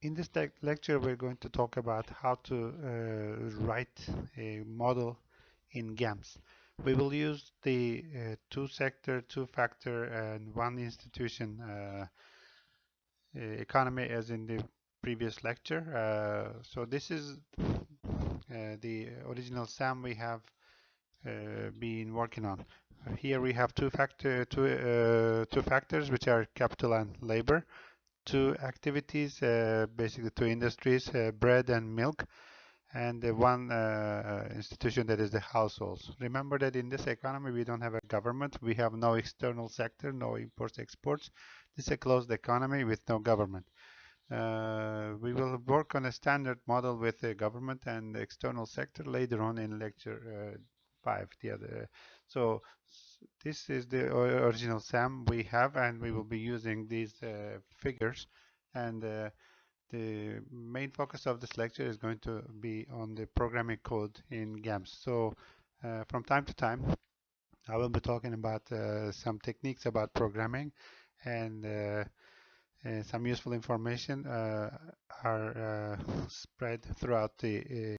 In this lecture, we're going to talk about how to write a model in GAMS. We will use the two-sector, two-factor, and one institution economy as in the previous lecture. So this is the original SAM we have been working on. Here we have two factors, which are capital and labor. Two activities, basically two industries, bread and milk, and one institution, that is the households. Remember that in this economy we don't have a government, we have no external sector, no imports, exports. This is a closed economy with no government. We will work on a standard model with the government and the external sector later on in lecture 5. So this is the original SAM we have, and we will be using these figures. And the main focus of this lecture is going to be on the programming code in GAMS. So from time to time, I will be talking about some techniques about programming, and some useful information are spread throughout the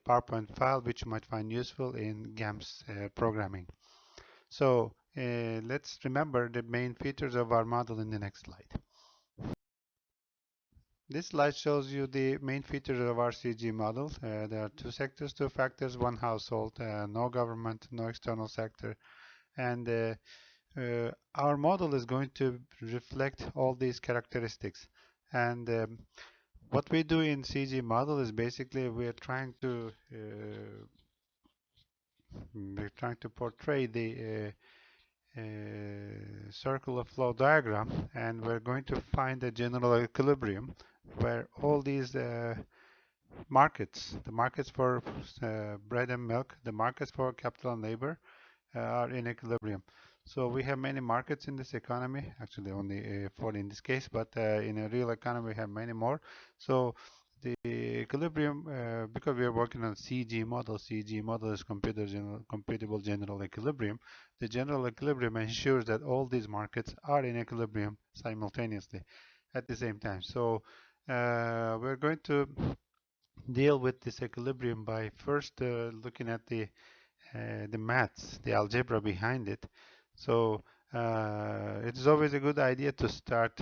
PowerPoint file, which you might find useful in GAMS programming. So let's remember the main features of our model in the next slide. This slide shows you the main features of our CGE model. There are two sectors, two factors, one household, no government, no external sector. And our model is going to reflect all these characteristics. And what we do in CGE model is basically we're trying to portray the circular flow diagram, and we're going to find a general equilibrium where all these markets, the markets for bread and milk, the markets for capital and labor, are in equilibrium. So we have many markets in this economy, actually only 4 in this case, but in a real economy we have many more. So the equilibrium, because we are working on CGE model is computable general equilibrium. The general equilibrium ensures that all these markets are in equilibrium simultaneously at the same time. So we're going to deal with this equilibrium by first looking at the maths, the algebra behind it. So it is always a good idea to start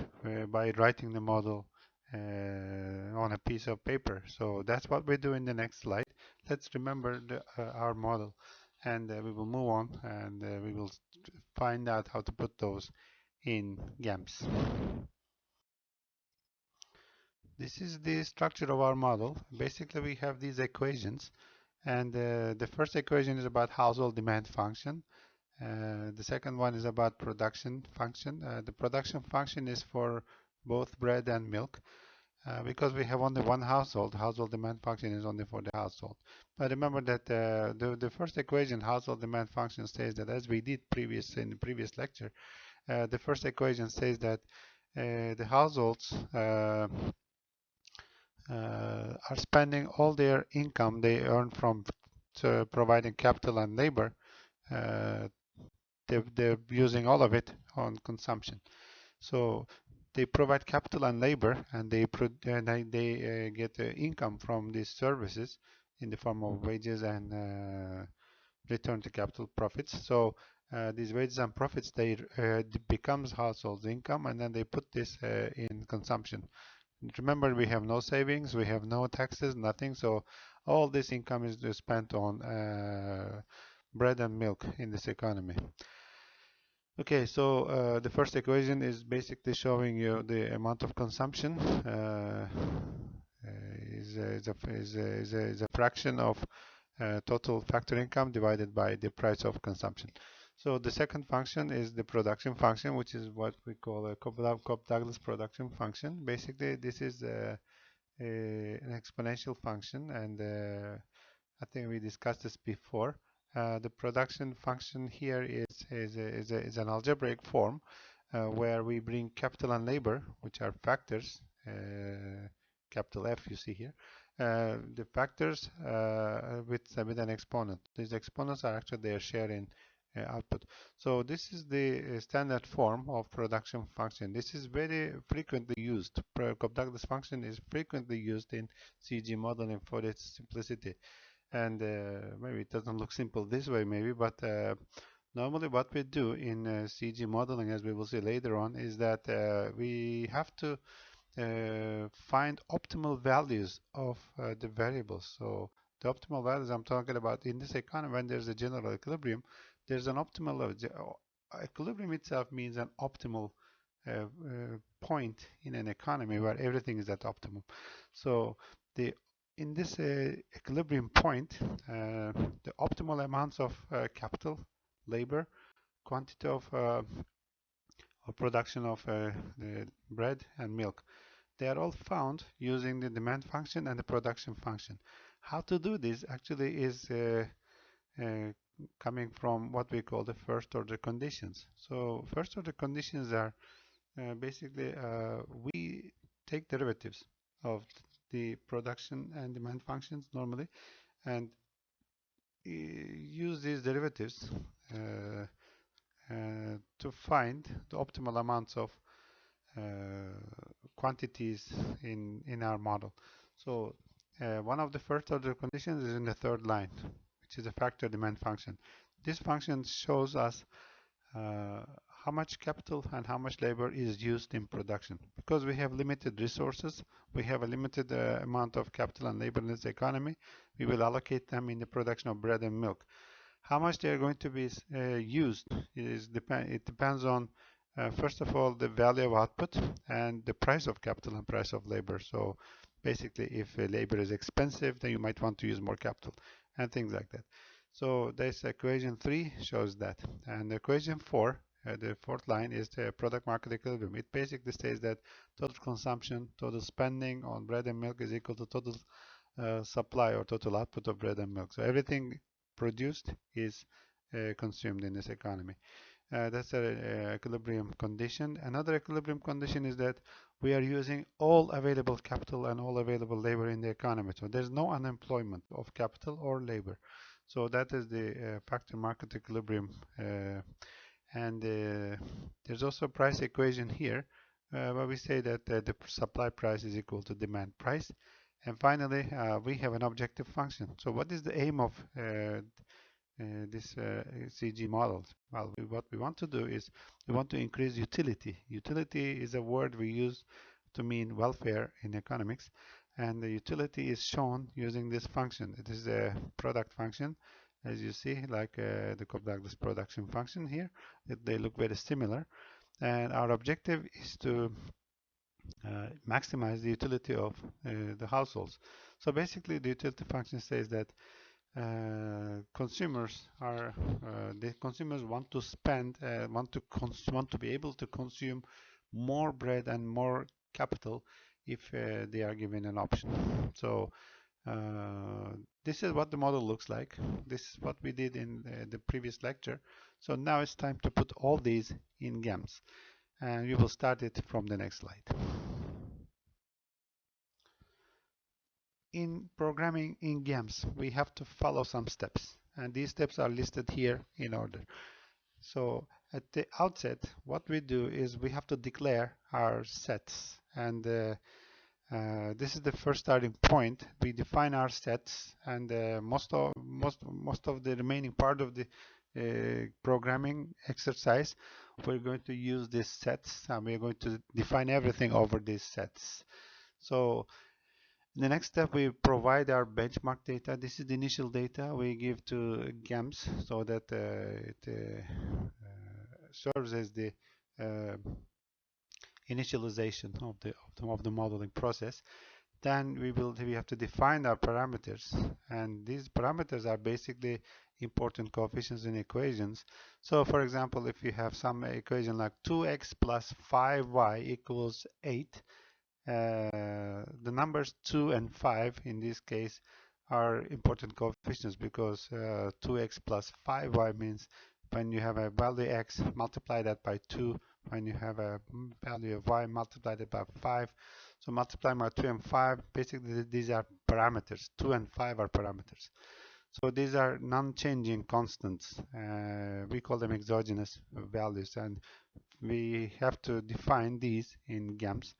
by writing the model on a piece of paper. So that's what we do in the next slide. Let's remember our model, and we will move on, and we will find out how to put those in GAMS. This is the structure of our model. Basically, we have these equations, and the first equation is about household demand function. The second one is about production function. The production function is for both bread and milk. Because we have only one household demand function is only for the household. But remember that the first equation, household demand function, says that, as we did in the previous lecture, the first equation says that the households are spending all their income they earn from providing capital and labor. They're using all of it on consumption. So they provide capital and labor, and they get income from these services in the form of wages and return to capital profits. So these wages and profits, they becomes households income, and then they put this in consumption. Remember, we have no savings, we have no taxes, nothing. So all this income is spent on bread and milk in this economy. Okay, so the first equation is basically showing you the amount of consumption is a fraction of total factor income divided by the price of consumption. So the second function is the production function, which is what we call a Cobb-Douglas production function. Basically, this is an exponential function, and I think we discussed this before. The production function here is an algebraic form where we bring capital and labor, which are factors, capital F you see here, the factors with an exponent. These exponents are actually their share in output. So this is the standard form of production function. This is very frequently used. Cobb-Douglas function is frequently used in CG modeling for its simplicity. And maybe it doesn't look simple this way, maybe, but normally what we do in CG modeling, as we will see later on, is that we have to find optimal values of the variables. So the optimal values I'm talking about in this economy, when there's a general equilibrium, there's an optimal equilibrium itself means an optimal point in an economy where everything is at optimum. So the in this equilibrium point, the optimal amounts of capital, labor, quantity of production of bread and milk, they are all found using the demand function and the production function. How to do this actually is coming from what we call the first order conditions. So first order conditions are basically we take derivatives of the production and demand functions normally and use these derivatives to find the optimal amounts of quantities in our model. So one of the first order conditions is in the third line, which is a factor demand function. This function shows us how much capital and how much labor is used in production. Because we have limited resources, we have a limited amount of capital and labor in this economy, we will allocate them in the production of bread and milk. How much they are going to be used it depends on first of all the value of output and the price of capital and price of labor. So basically if labor is expensive, then you might want to use more capital and things like that. So this equation 3 shows that, and equation 4, the fourth line, is the product market equilibrium. It basically says that total consumption, total spending on bread and milk is equal to total supply or total output of bread and milk. So everything produced is consumed in this economy. That's an equilibrium condition. Another equilibrium condition is that we are using all available capital and all available labor in the economy. So there's no unemployment of capital or labor. So that is the factor market equilibrium. And there's also a price equation here where we say that the supply price is equal to demand price. And finally, we have an objective function. So what is the aim of this CG model? Well, what we want to do is we want to increase utility. Utility is a word we use to mean welfare in economics, and the utility is shown using this function. It is a product function, as you see, like the Cobb-Douglas production function here. They look very similar, and our objective is to maximize the utility of the households. So basically the utility function says that consumers want to spend, want to be able to consume more bread and more capital if they are given an option. So this is what the model looks like. This is what we did in the previous lecture. So now it's time to put all these in GAMS, and we will start it from the next slide. In programming in GAMS, we have to follow some steps, and these steps are listed here in order. So at the outset, what we do is we have to declare our sets, and this is the first starting point. We define our sets, and most of the remaining part of the programming exercise, we're going to use these sets, and we're going to define everything over these sets. So the next step, we provide our benchmark data. This is the initial data we give to GAMS so that it serves as the initialization of the modeling process. Then we have to define our parameters, and these parameters are basically important coefficients in equations. So for example, if you have some equation like 2x plus 5y equals 8, the numbers 2 and 5 in this case are important coefficients, because 2x plus 5y means when you have a value x, multiply that by 2. When you have a value of y, multiply that by 5. So multiply by 2 and 5. Basically, these are parameters. 2 and 5 are parameters. So these are non-changing constants. We call them exogenous values, and we have to define these in GAMS.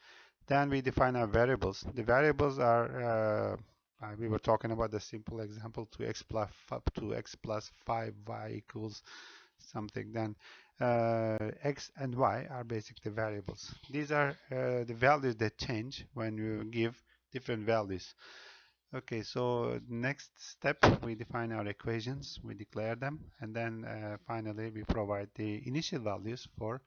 Then we define our variables. The variables are we were talking about the simple example, 2x plus 5y equals something. Then x and y are basically variables. These are the values that change when you give different values. Okay, so next step, we define our equations, we declare them, and then finally we provide the initial values for,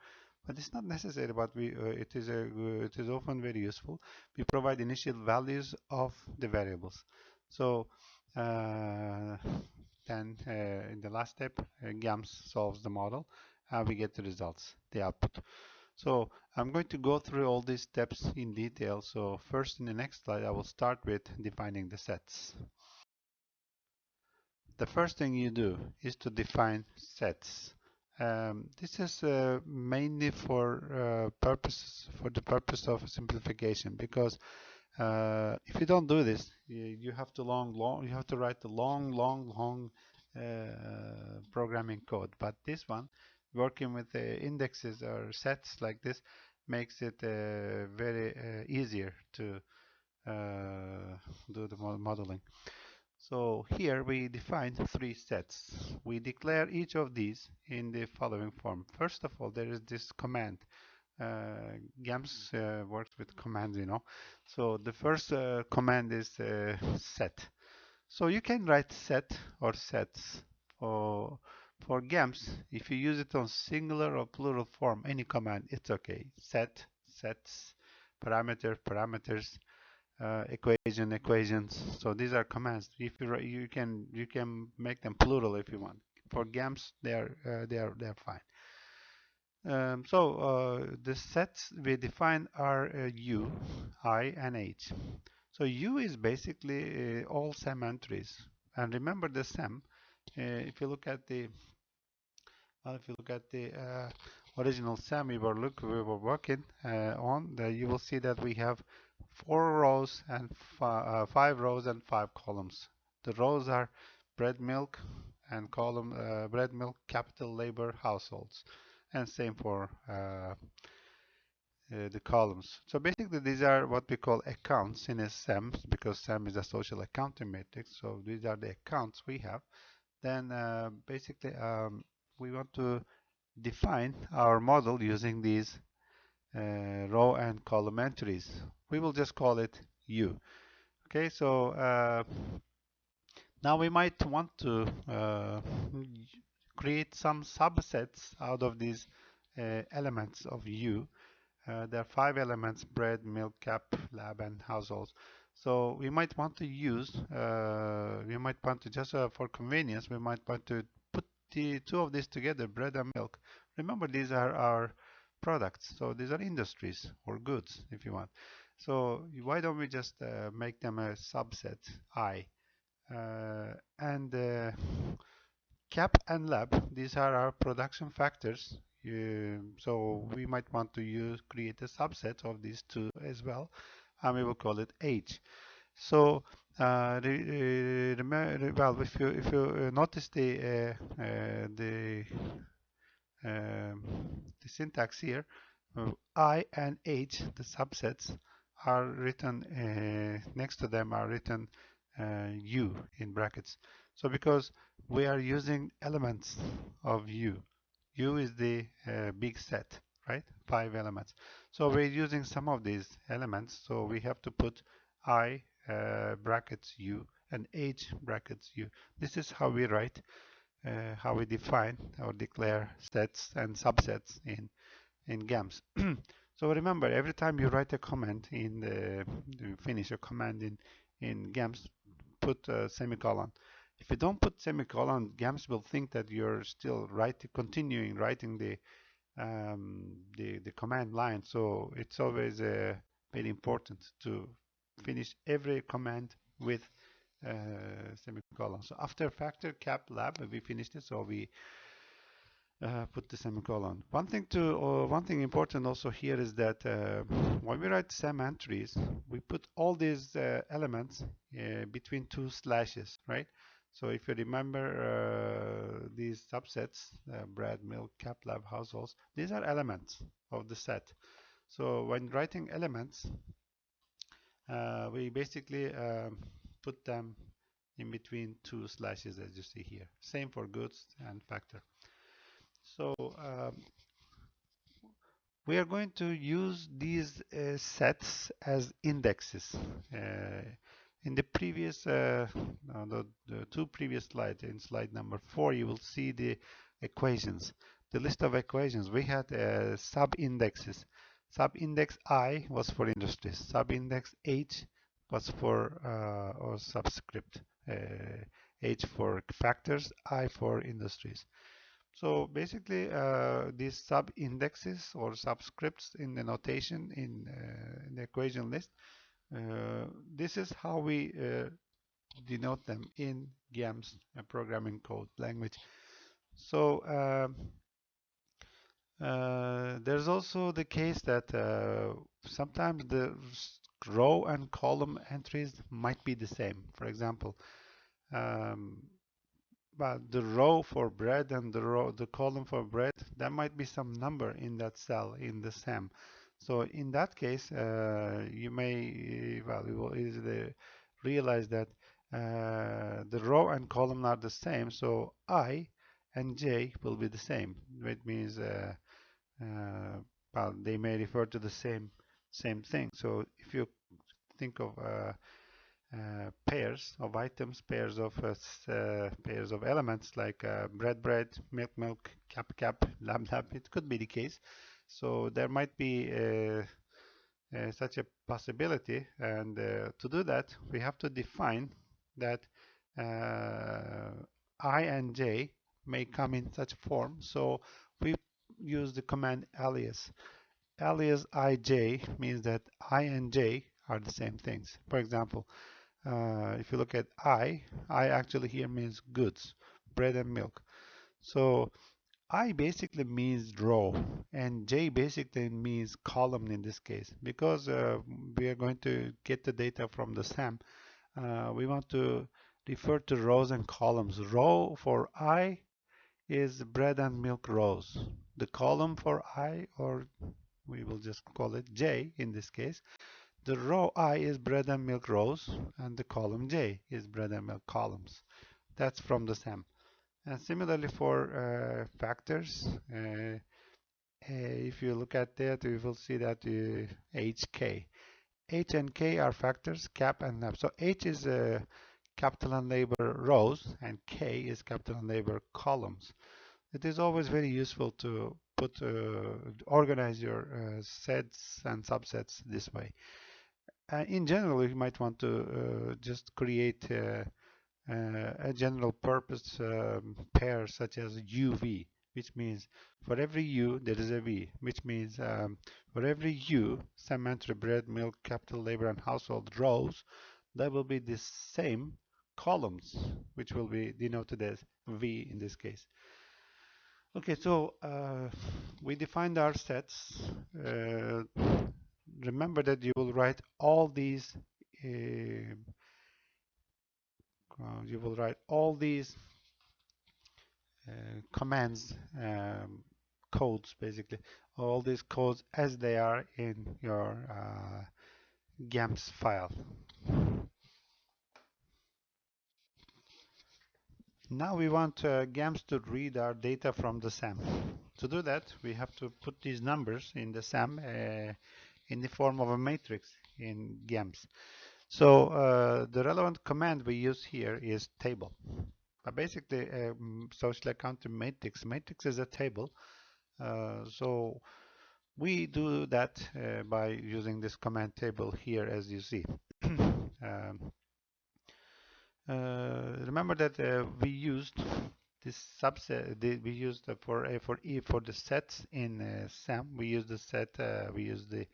but it's not necessary, but it is often very useful. We provide initial values of the variables. So then in the last step, GAMS solves the model, and we get the results, the output. So I'm going to go through all these steps in detail. So first, in the next slide, I will start with defining the sets. The first thing you do is to define sets. This is mainly for the purpose of simplification, because if you don't do this, you have to you have to write the long programming code. But this one, working with indexes or sets like this, makes it very easier to do the modeling. So here we define 3 sets. We declare each of these in the following form. First of all, there is this command. GAMS works with commands, you know. So the first command is set. So you can write set or sets for GAMS. If you use it on singular or plural form, any command, it's okay. Set, sets, parameter, parameters, equation, equations. So these are commands. If you can make them plural if you want. For GAMS, they're fine. The sets we define are U, I, and H. So U is basically all SEM entries. And remember the SEM. If you look at the original SEM we were working on, you will see that we have 4 rows and 5 rows and 5 columns. The rows are bread, milk, and column bread, milk, capital, labor, households, and same for the columns. So basically these are what we call accounts in a SEM, because SEM is a social accounting matrix. So these are the accounts we have. Then basically we want to define our model using these row and column entries. We will just call it U. Okay, so now we might want to create some subsets out of these elements of U. There are 5 elements: bread, milk, cap, lab, and households. So we might want to use, just for convenience, we might want to put the 2 of these together, bread and milk. Remember, these are our products. So these are industries or goods, if you want. So why don't we just make them a subset, I? And cap and lab, these are our production factors. So we might want to create a subset of these 2 as well, and we will call it H. So well, if you notice the syntax here, I and H, the subsets, are written next to them are written U in brackets. So because we are using elements of U. U is the big set, right? 5 elements. So we're using some of these elements. So we have to put I brackets U and H brackets U. This is how we write, how we define or declare sets and subsets in GAMS. So remember, every time you write a comment you finish a command in GAMS, put a semicolon. If you don't put semicolon, GAMS will think that you're still continuing writing the command line. So it's always very important to finish every command with semicolon. So after factor, cap, lab, we finished it. So we put the semicolon. One thing important also here is that when we write SEM entries, we put all these elements between 2 slashes, right? So if you remember these subsets, bread, milk, cap, lab, households, these are elements of the set. So when writing elements, we basically put them in between two slashes, as you see here. Same for goods and factor. So we are going to use these sets as indexes. In the previous, the two previous slides, in slide number 4, you will see the equations. The list of equations, we had sub-indexes. Sub-index I was for industries. Sub-index H was for, or subscript, H for factors, I for industries. So basically, these sub-indexes or subscripts in the notation in the equation list, this is how we denote them in GAMS, a programming code language. So there's also the case that sometimes the row and column entries might be the same. For example, but the row for bread and the column for bread, there might be some number in that cell in the SAM. So in that case, you may, well, you will easily realize that the row and column are the same. So I and J will be the same. It means, well, they may refer to the same thing. So if you think of pairs of items, pairs of elements like bread, bread, milk, milk, cap, cap, lab, lab. It could be the case. So there might be such a possibility, and to do that, we have to define that I and J may come in such form. So we use the command alias. Alias ij means that I and J are the same things. For example, if you look at I actually here means goods, bread and milk. So I basically means row and J basically means column in this case. Because we are going to get the data from the SAM, we want to refer to rows and columns. Row for I is bread and milk rows. The column for I, or we will just call it J in this case, the row I is bread and milk rows, and the column J is bread and milk columns. That's from the SAM. And similarly for factors, if you look at that, you will see that HK. H and K are factors, cap and lab. So H is capital and labor rows, and K is capital and labor columns. It is always very useful to organize your sets and subsets this way. In general, you might want to just create a general purpose pair such as UV, which means for every U there is a V, which means for every U, SAM entry, bread, milk, capital, labor, and household rows, there will be the same columns, which will be denoted as V in this case. Okay, so we defined our sets. Remember that you will write all these commands, codes basically, all these codes as they are in your GAMS file. Now we want GAMS to read our data from the SAM. To do that, we have to put these numbers in the SAM in the form of a matrix in GAMS. So the relevant command we use here is table. Basically, social accounting matrix. Matrix is a table. So we do that by using this command table here, as you see. Remember that we used this subset. We used for the sets in SAM. We use the set. We use the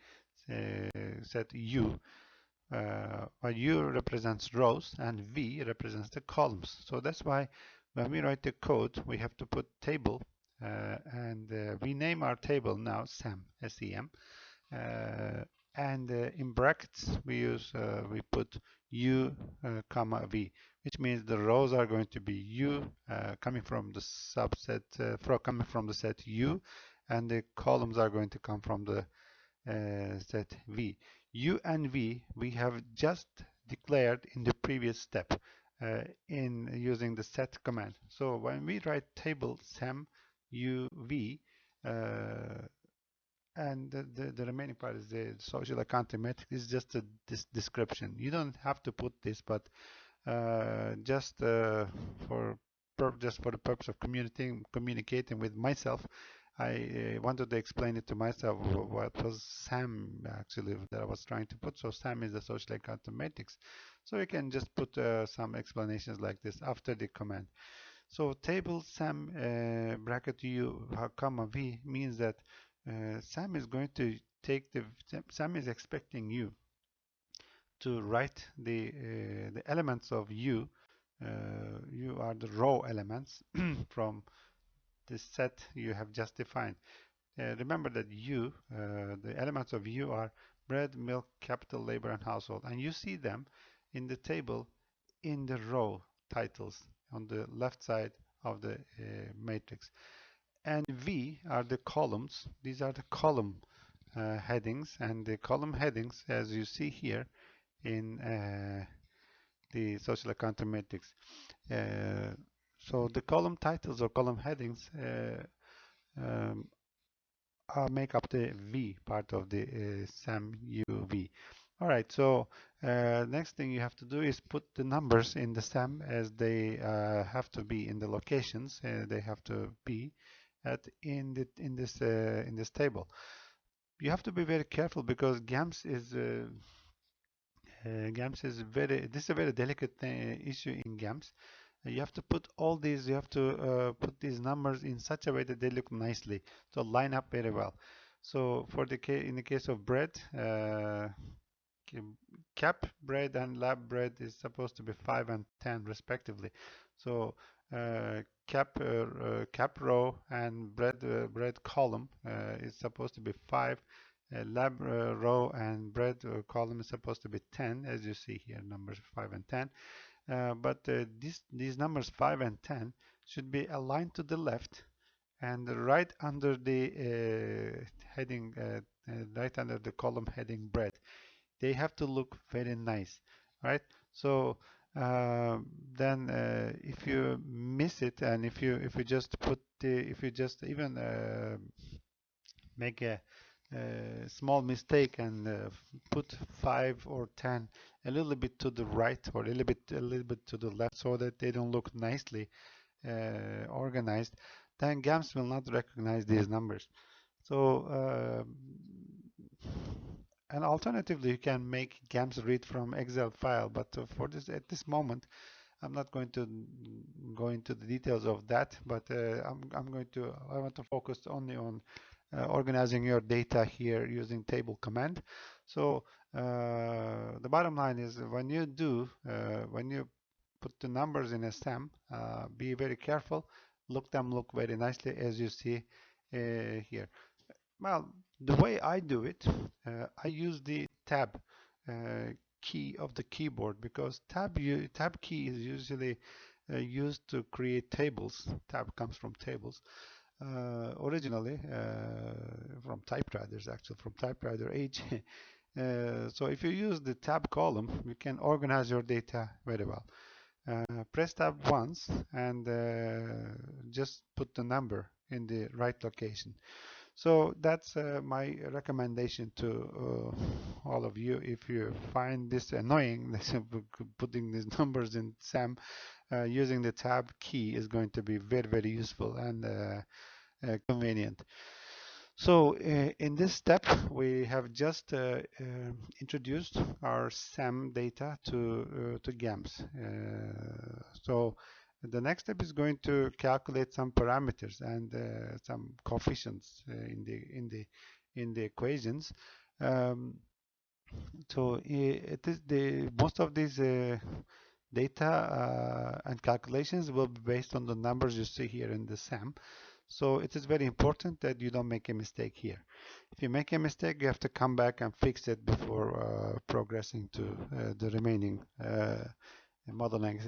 set U. U represents rows and V represents the columns. So that's why when we write the code, we have to put table, and we name our table now SAM, S-E-M, and in brackets we put u comma v, which means the rows are going to be u coming from the subset coming from the set u, and the columns are going to come from the set v. U and v we have just declared in the previous step in using the set command. So when we write table sam uv, and the remaining part is the social accounting metric is just a description. You don't have to put this, but just for the purpose of communicating with myself, I wanted to explain it to myself what was SAM actually that I was trying to put. So SAM is the social accounting metrics. So you can just put some explanations like this after the command. So table SAM bracket u comma v means that SAM is going to take SAM is expecting you to write the elements of u. You are the row elements from the set you have just defined. Remember that u, the elements of u are bread, milk, capital, labor, and household, and you see them in the table in the row titles on the left side of the matrix. And v are the columns. These are the column headings, and the column headings, as you see here in the social accounting matrix. So the column titles or column headings um, make up the V part of the SAM UV. All right, so next thing you have to do is put the numbers in the SAM as they have to be in the locations. They have to be in this table. You have to be very careful because GAMS is this is a very delicate issue in GAMS. You have to put all these, you have to put these numbers in such a way that they look nicely, so line up very well. So for in the case of bread, cap bread and lab bread is supposed to be 5 and 10 respectively. So cap row and bread column is supposed to be 5. Lab row and bread column is supposed to be 10, as you see here, numbers 5 and 10. But these numbers 5 and 10 should be aligned to the left and right under the heading, right under the column heading bread. They have to look very nice, right? So then if you miss it, and if you just put if you just even make a small mistake and put 5 or 10 a little bit to the right or a little bit to the left so that they don't look nicely organized, then GAMS will not recognize these numbers. So and alternatively you can make GAMS read from Excel file, but for this at this moment I'm not going to go into the details of that, but I want to focus only on organizing your data here using table command. So the bottom line is when you put the numbers in a SAM, be very careful, look very nicely as you see here. Well, the way I do it, I use the tab key of the keyboard, because tab key is usually used to create tables. Tab comes from tables. Originally from typewriters, actually from typewriter age. So if you use the tab column, you can organize your data very well. Press tab once and just put the number in the right location. So that's my recommendation to all of you. If you find this annoying, putting these numbers in SAM, using the tab key is going to be very useful and convenient. So in this step, we have just introduced our SAM data to GAMS. So the next step is going to calculate some parameters and some coefficients in the equations. So it is most of these data and calculations will be based on the numbers you see here in the SAM. So it is very important that you don't make a mistake here. If you make a mistake, you have to come back and fix it before progressing to the remaining modeling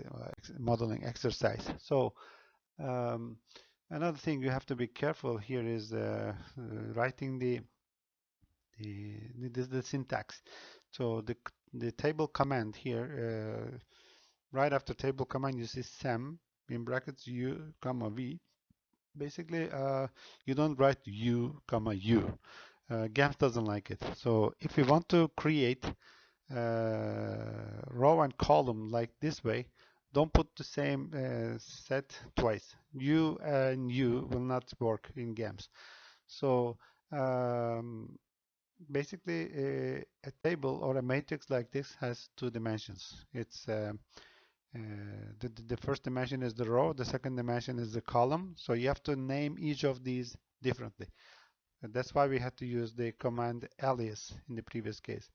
exercise. So another thing you have to be careful here is writing the syntax. So the table command here, right after table command, you see sem in brackets u comma v. Basically, you don't write u comma u. GAMS doesn't like it. So if you want to create row and column like this way, don't put the same set twice. U and U will not work in GAMS. So basically a table or a matrix like this has two dimensions. It's the first dimension is the row, the second dimension is the column. So you have to name each of these differently. And that's why we had to use the command alias in the previous case.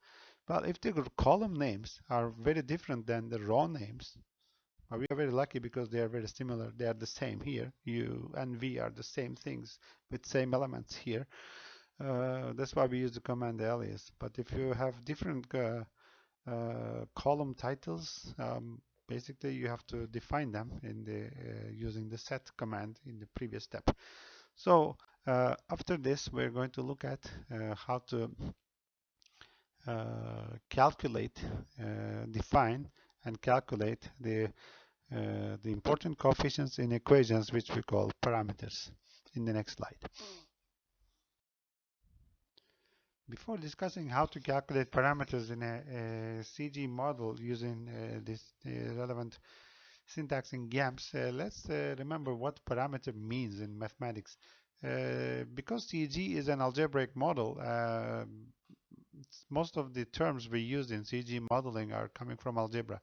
But if the column names are very different than the row names, we are very lucky because they are very similar. They are the same here. U and V are the same things with same elements here. That's why we use the command alias. But if you have different column titles, basically you have to define them in the using the set command in the previous step. So after this, we're going to look at how to calculate, define, and calculate the important coefficients in equations, which we call parameters, in the next slide. Before discussing how to calculate parameters in a CGE model using this relevant syntax in GAMS, let's remember what parameter means in mathematics. Because CGE is an algebraic model, most of the terms we use in CGE modeling are coming from algebra.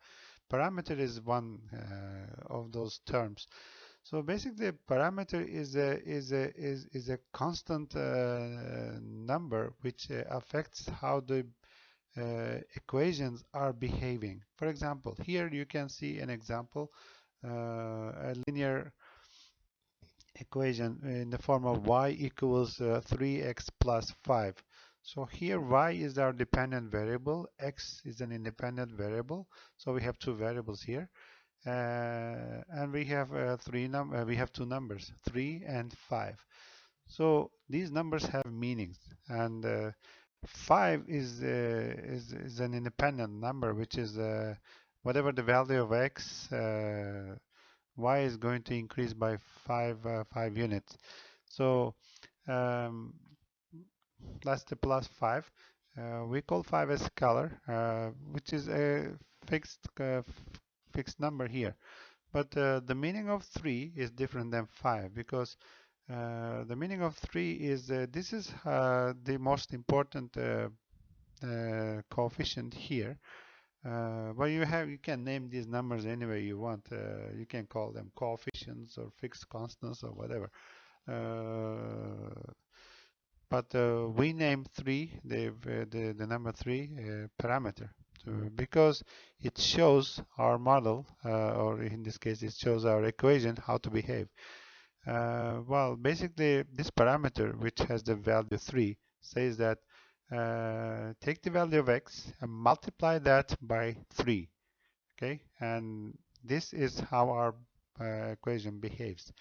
Parameter is one of those terms. So basically, a parameter is a constant number which affects how the equations are behaving. For example, here you can see an example, a linear equation in the form of y equals 3x plus 5. So here y is our dependent variable, x is an independent variable. So we have two variables here. And we have two numbers, 3 and 5. So these numbers have meanings, and 5 is an independent number, which is whatever the value of x, y is going to increase by 5 units. So that's the plus 5. We call 5 a scalar, which is a fixed number here. But the meaning of 3 is different than 5, because the meaning of 3 is this is the most important coefficient here. But you can name these numbers any way you want. You can call them coefficients or fixed constants or whatever. But we name 3, the number 3, parameter, because it shows our model, or in this case, it shows our equation how to behave. Well, basically, this parameter, which has the value 3, says that take the value of x and multiply that by 3. Okay, and this is how our equation behaves.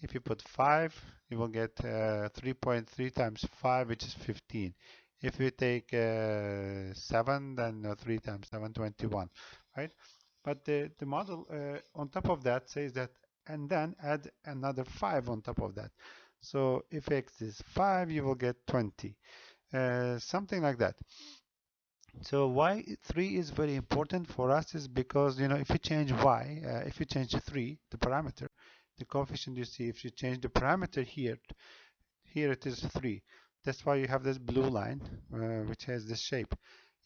If you put 5, you will get 3.3 times 5, which is 15. If you take 7, then 3 times 7, 21, right? But the model on top of that says that, and then add another 5 on top of that. So if x is 5, you will get 20, something like that. So why 3 is very important for us is because, if you change y, if you change 3, the parameter, the coefficient you see, if you change the parameter here it is 3. That's why you have this blue line, which has this shape.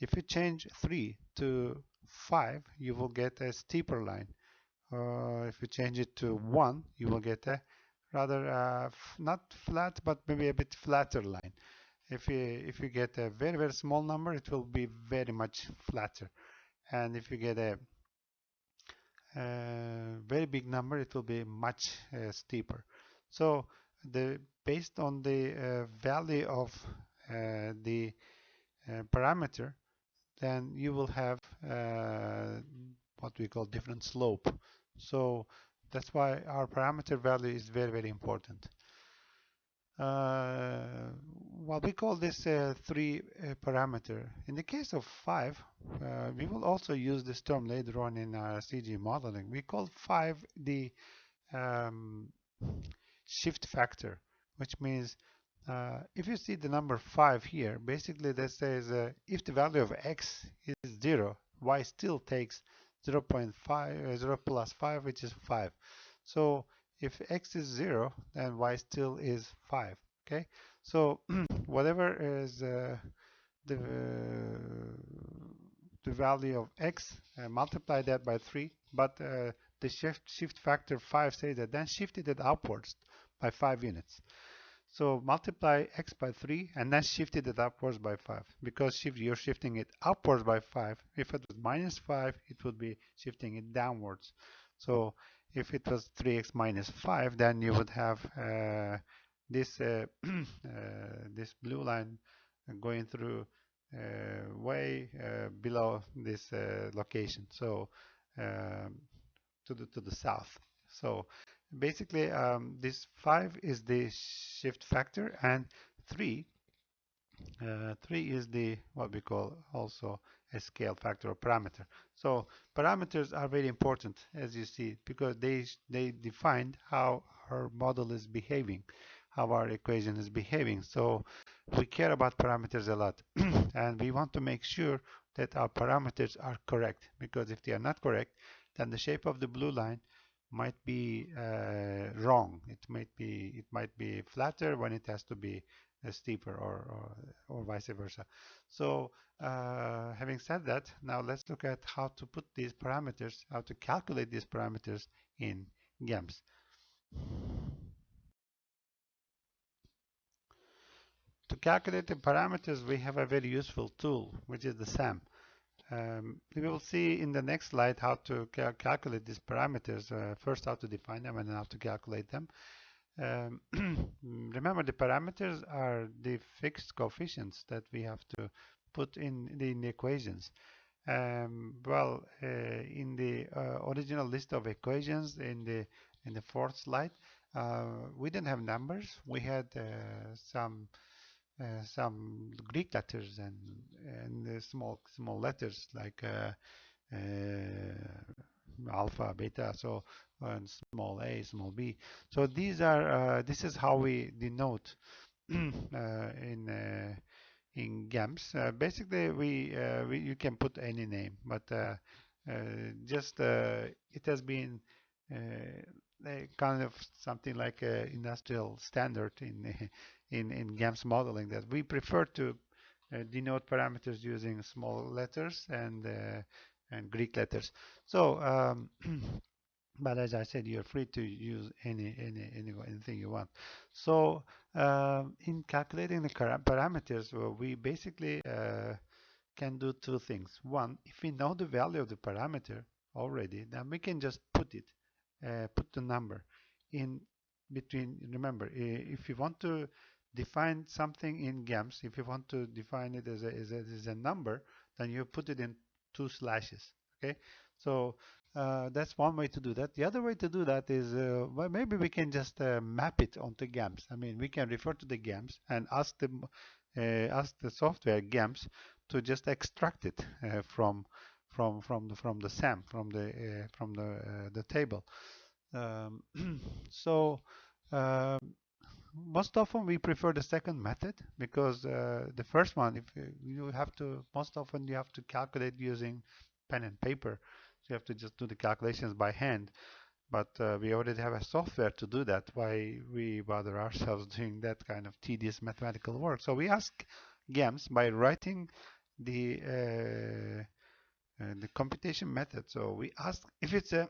If you change 3 to 5, you will get a steeper line. If you change it to 1, you will get a rather not flat, but maybe a bit flatter line. If you get a very, very small number, it will be very much flatter. And if you get a very big number, it will be much steeper. So based on the value of the parameter, then you will have what we call different slope. So that's why our parameter value is very, very important. Well, we call this three parameter. In the case of 5, we will also use this term later on in CGE modeling. We call 5 the um, shift factor, which means if you see the number 5 here, basically that says if the value of x is 0, y still takes 0.5, 0 plus 5, which is 5. So if x is 0, then y still is 5. Okay, so whatever is the value of x, multiply that by 3, but the shift factor 5 says that then shifted it upwards by 5 units. So multiply x by 3 and then shifted it upwards by 5. Because you're shifting it upwards by 5. If it was minus 5, it would be shifting it downwards. So if it was 3x minus 5, then you would have this this blue line going through way below this location. So to the south. So basically, this 5 is the shift factor, and 3 is the what we call also a scale factor or parameter. So parameters are very important, as you see, because they define how our model is behaving, how our equation is behaving. So we care about parameters a lot, and we want to make sure that our parameters are correct, because if they are not correct, then the shape of the blue line might be wrong. It might be flatter when it has to be steeper, or vice versa. So having said that, now let's look at how to put these parameters, how to calculate these parameters in GAMS. To calculate the parameters, we have a very useful tool, which is the SAM. We will see in the next slide how to calculate these parameters. First, how to define them, and then how to calculate them. Remember, the parameters are the fixed coefficients that we have to put in the equations. Well, in the original list of equations in the fourth slide, we didn't have numbers. We had some Greek letters and small letters like alpha, beta, so and small a, small b. So these are this is how we denote in GAMS. Basically, you can put any name, but just it has been kind of something like an industrial standard in GAMS modeling, that we prefer to denote parameters using small letters and Greek letters. So, but as I said, you're free to use anything you want. So, in calculating the parameters, we basically can do two things. One, if we know the value of the parameter already, then we can just put the number in between. Remember, if you want to define something in GAMS, if you want to define it as a number, then you put it in 2 slashes. Okay, so that's one way to do that. The other way to do that is, well, maybe we can just map it onto GAMS. I mean, we can refer to the GAMS and ask the software GAMS to just extract it from the SAM, from the table. So most often we prefer the second method, because the first one, if you have to, most often you have to calculate using pen and paper. So you have to just do the calculations by hand. But we already have a software to do that. Why we bother ourselves doing that kind of tedious mathematical work? So we ask GAMS by writing the computation method. So we ask if it's a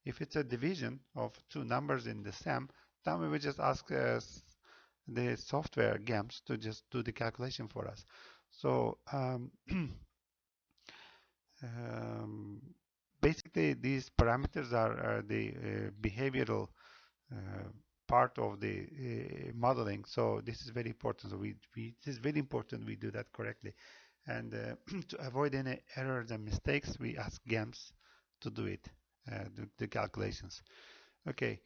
if it's a division of two numbers in the SAM, then we will just ask the software GAMS to just do the calculation for us. So basically, these parameters are the behavioral part of the modeling. So this is very important. So this is very important we do that correctly. And to avoid any errors and mistakes, we ask GAMS to do it, the calculations. Okay.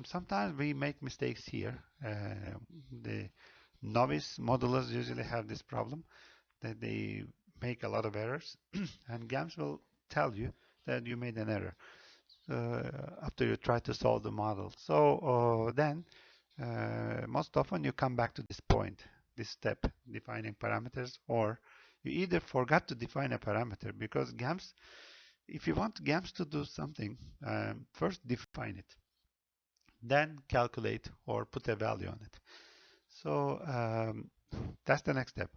Sometimes we make mistakes here. The novice modelers usually have this problem that they make a lot of errors, and GAMS will tell you that you made an error after you try to solve the model. So then, most often you come back to this point, this step, defining parameters, or you either forgot to define a parameter because GAMS, if you want GAMS to do something, first define it, then calculate or put a value on it. So that's the next step.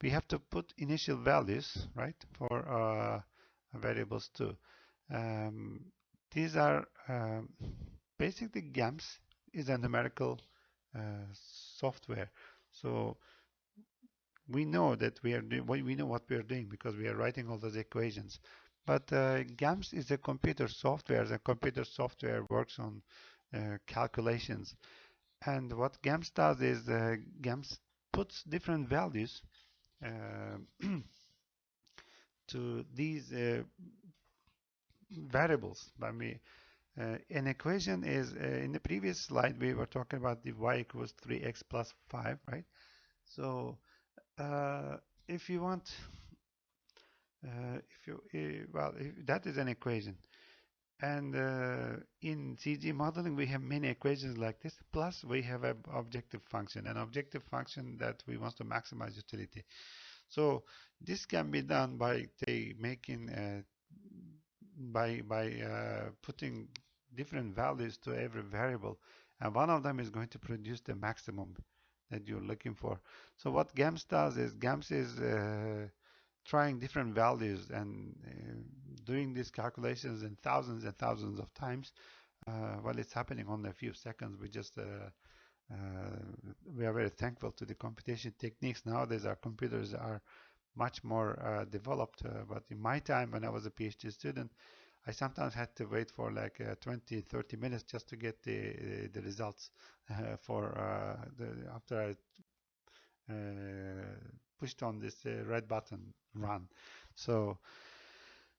We have to put initial values, right, for variables too. These are basically GAMS is a numerical software. So we know that we know what we are doing because we are writing all those equations. But GAMS is a computer software. The computer software works on calculations. And what GAMS does is GAMS puts different values to these variables. I mean, an equation is, in the previous slide, we were talking about the y equals 3x plus 5, right? So if you want, that is an equation. And in CGE modeling, we have many equations like this. Plus, we have an objective function that we want to maximize utility. So this can be done by putting different values to every variable, and one of them is going to produce the maximum that you're looking for. So what GAMS does is GAMS is trying different values and doing these calculations in thousands and thousands of times. While it's happening only a few seconds, we are very thankful to the computation techniques. Nowadays, our computers are much more developed. But in my time, when I was a PhD student, I sometimes had to wait for like 20, 30 minutes just to get the results after I pushed on this red button, run. So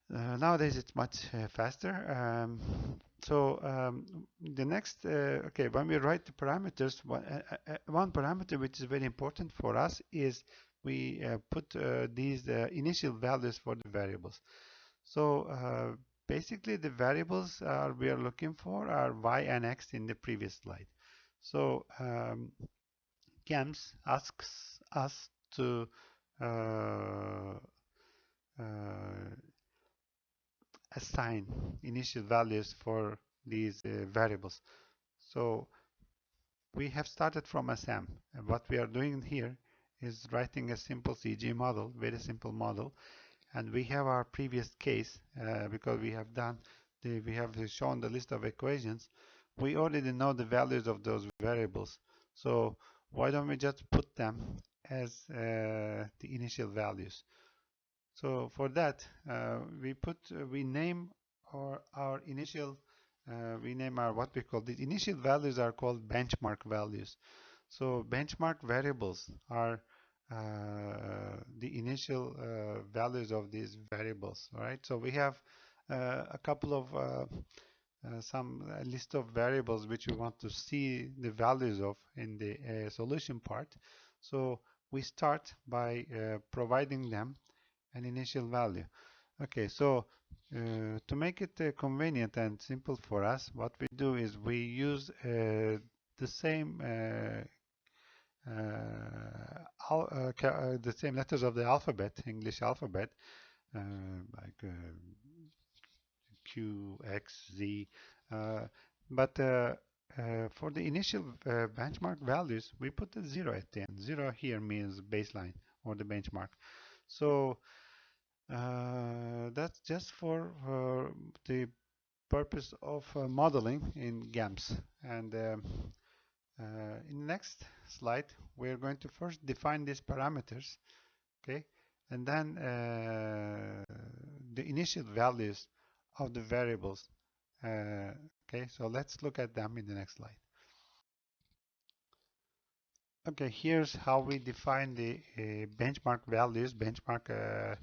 nowadays it's much faster. The next, okay, when we write the parameters, one parameter which is very important for us is we put these initial values for the variables. So basically the variables we are looking for are y and x in the previous slide. So GAMS asks us to assign initial values for these variables. So we have started from a SAM, and what we are doing here is writing a simple CGE model, very simple model, and we have our previous case because we have shown the list of equations. We already know the values of those variables, so why don't we just put them as the initial values? So for that, we name our initial, what we call the initial values are called benchmark values. So benchmark variables are the initial values of these variables, right? So we have a couple of a list of variables which we want to see the values of in the solution part. So we start by providing them an initial value. Okay, so to make it convenient and simple for us, what we do is we use the same letters of the alphabet, English alphabet, like Q, X, Z, but for the initial benchmark values, we put a 0 at the end. 0 here means baseline or the benchmark. So that's just for the purpose of modeling in GAMS. And in the next slide, we're going to first define these parameters, okay, and then the initial values of the variables Okay, so let's look at them in the next slide. Okay, here's how we define the benchmark values, benchmark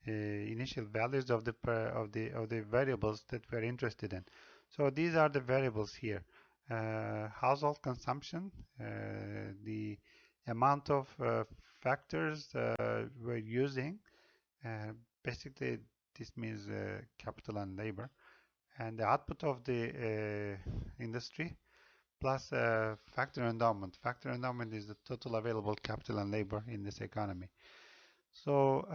initial values of the variables that we're interested in. So these are the variables here. Household consumption, the amount of factors we're using. Uh, Basically, this means capital and labor, and the output of the industry plus factor endowment. Factor endowment is the total available capital and labor in this economy. So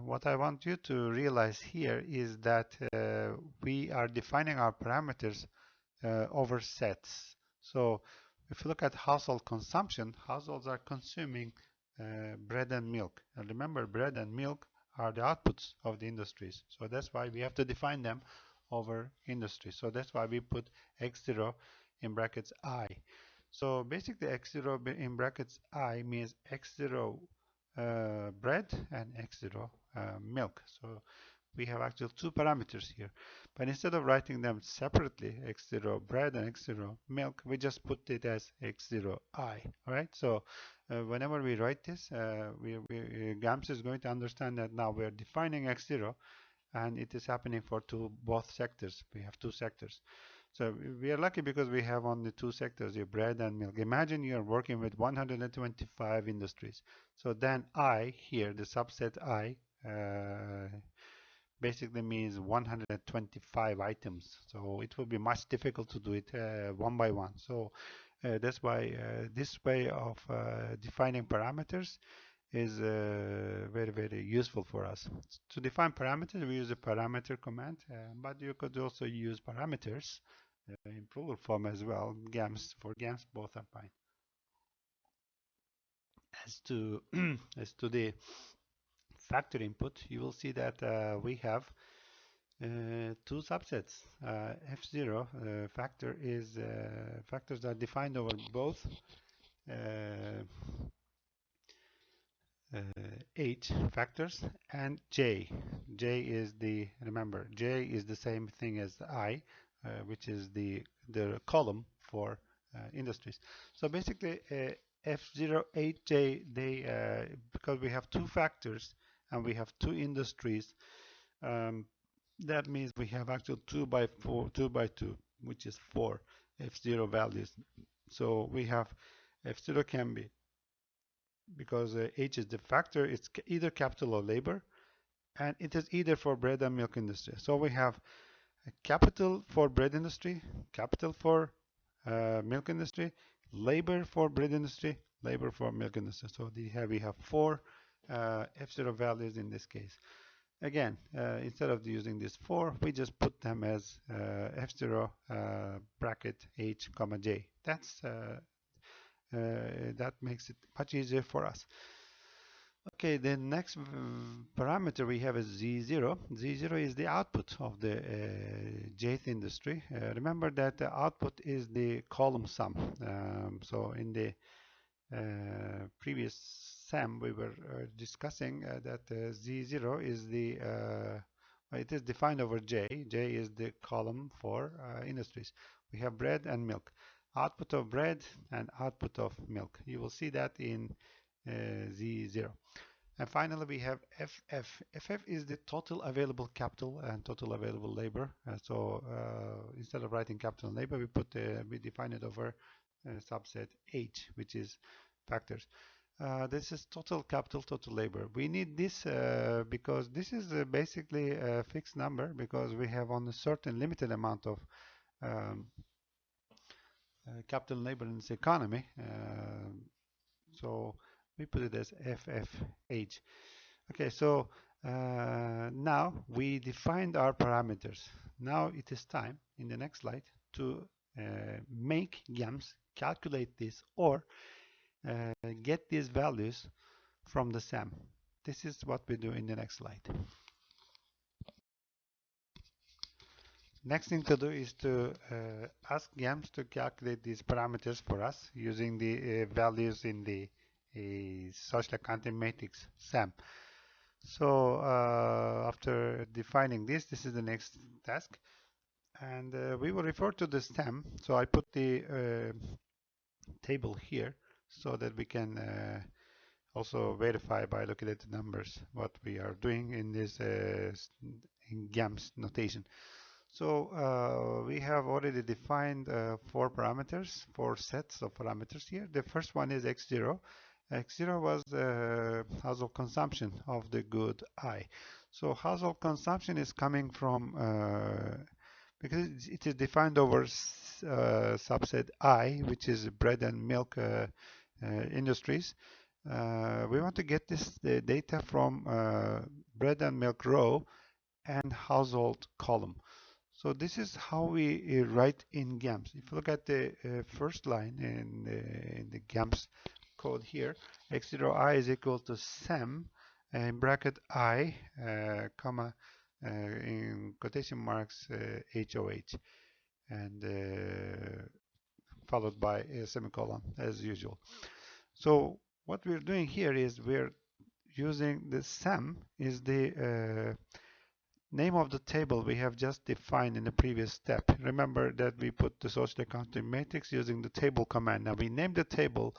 what I want you to realize here is that we are defining our parameters over sets. So if you look at household consumption, households are consuming bread and milk. And remember, bread and milk are the outputs of the industries. So that's why we have to define them over industry. So that's why we put x0 in brackets I. So basically x0 in brackets I means x0 bread and x0 milk. So we have actually two parameters here. But instead of writing them separately, x0 bread and x0 milk, we just put it as x0 I. All right. So whenever we write this, GAMS is going to understand that now we are defining x0, and it is happening for both sectors. We have two sectors. So we are lucky because we have only two sectors, your bread and milk. Imagine you are working with 125 industries. So then I here, the subset I, basically means 125 items. So it will be much difficult to do it one by one. So that's why this way of defining parameters is very, very useful for us. To define parameters, we use a parameter command, but you could also use parameters in plural form as well. GAMS, for GAMS, both are fine. As to as to the factor input, you will see that we have two subsets. F0 factor is factors are defined over both H factors and J. J is the, remember, J is the same thing as I, which is the column for industries. So basically, F08J, because we have two factors and we have two industries, that means we have actually 2 by 4, 2 by 2, which is 4 F0 values. So we have F0 can be, because H is the factor, it's either capital or labor, and it is either for bread and milk industry. So we have a capital for bread industry, capital for milk industry, labor for bread industry, labor for milk industry. So we have four F0 values in this case. Again, instead of using this 4, we just put them as F0 bracket H comma J. That makes it much easier for us. Okay, the next parameter we have is Z0. Z0 is the output of the jth industry. Remember that the output is the column sum. So in the previous SAM we were discussing that Z0 is the it is defined over J. J is the column for industries. We have bread and milk. Output of bread and output of milk. You will see that in Z0. And finally, we have FF. FF is the total available capital and total available labor. So instead of writing capital and labor, we define it over subset H, which is factors. This is total capital, total labor. We need this because this is basically a fixed number, because we have on a certain limited amount of capital and labor in this economy. So we put it as FFH. Okay, so now we defined our parameters. Now it is time, in the next slide, to make GAMS calculate this or get these values from the SAM. This is what we do in the next slide. Next thing to do is to ask GAMS to calculate these parameters for us using the values in the social accounting matrix SAM. So after defining this is the next task. And we will refer to the stem. So I put the table here so that we can also verify by looking at the numbers what we are doing in this in GAMS notation. So we have already defined four sets of parameters here. The first one is x0. X0 was household consumption of the good I. So household consumption is coming from because it is defined over subset I, which is bread and milk industries. We want to get the data from bread and milk row and household column. So this is how we write in GAMS. If you look at the first line in the GAMS code here, x0i is equal to sem in bracket I, comma, in quotation marks, HOH, and followed by a semicolon as usual. So what we're doing here is we're using the sem is the name of the table we have just defined in the previous step. Remember that we put the social accounting matrix using the table command. Now we named the table,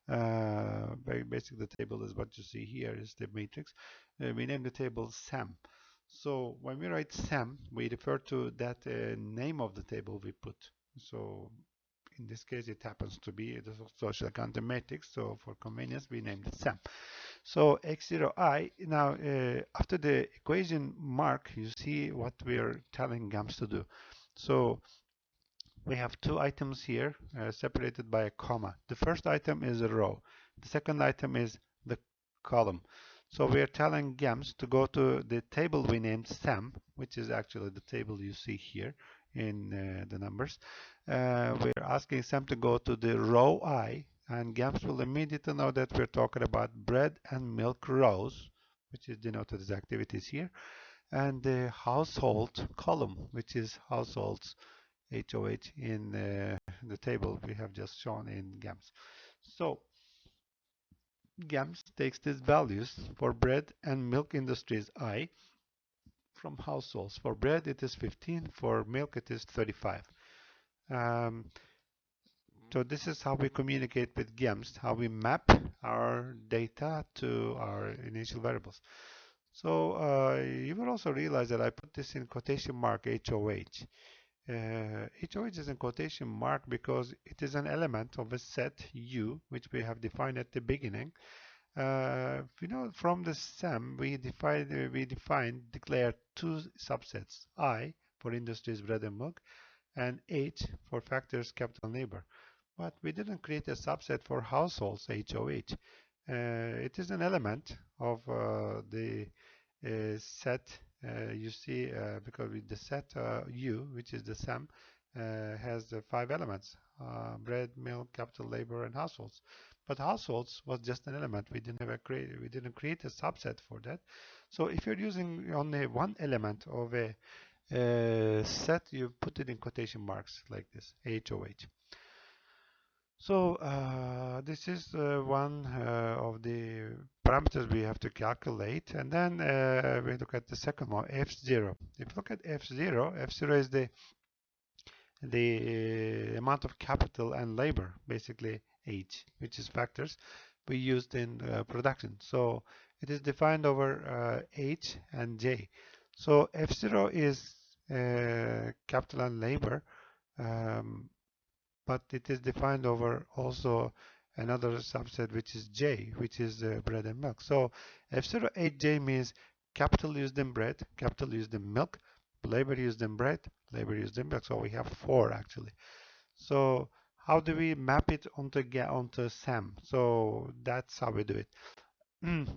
basically the table is what you see here is the matrix. We named the table SAM. So when we write SAM, we refer to that name of the table we put. So in this case, it happens to be the social accounting matrix. So for convenience, we named it SAM. So x0i, now after the equation mark, you see what we are telling GAMS to do. So we have two items here separated by a comma. The first item is a row. The second item is the column. So we are telling GAMS to go to the table we named SAM, which is actually the table you see here in the numbers. We're asking SAM to go to the row I, and GAMS will immediately know that we're talking about bread and milk rows, which is denoted as activities here, and the household column, which is households HOH in the table we have just shown in GAMS. So GAMS takes these values for bread and milk industries I from households. For bread it is 15, for milk it is 35. So this is how we communicate with GAMS, how we map our data to our initial variables. So you will also realize that I put this in quotation mark HOH. HOH is in quotation mark because it is an element of a set U, which we have defined at the beginning. You know, from the SAM, we declare two subsets, I for industries, bread and milk, and H for factors, capital, and labor. But we didn't create a subset for households, HOH. It is an element of the set you see because with the set U, which is the SAM, has 5 elements: bread, milk, capital, labor, and households. But households was just an element. We didn't create a subset for that. So if you're using only one element of a set, you put it in quotation marks like this, HOH. So this is one of the parameters we have to calculate, and then we look at the second one, F0. If you look at F0, F0 is the amount of capital and labor, basically H, which is factors we used in production. So it is defined over H and J. So F0 is capital and labor. But it is defined over also another subset, which is J, which is bread and milk. So F08J means capital used in bread, capital used in milk, labor used in bread, labor used in milk. So we have 4 actually. So how do we map it onto SAM? So that's how we do it.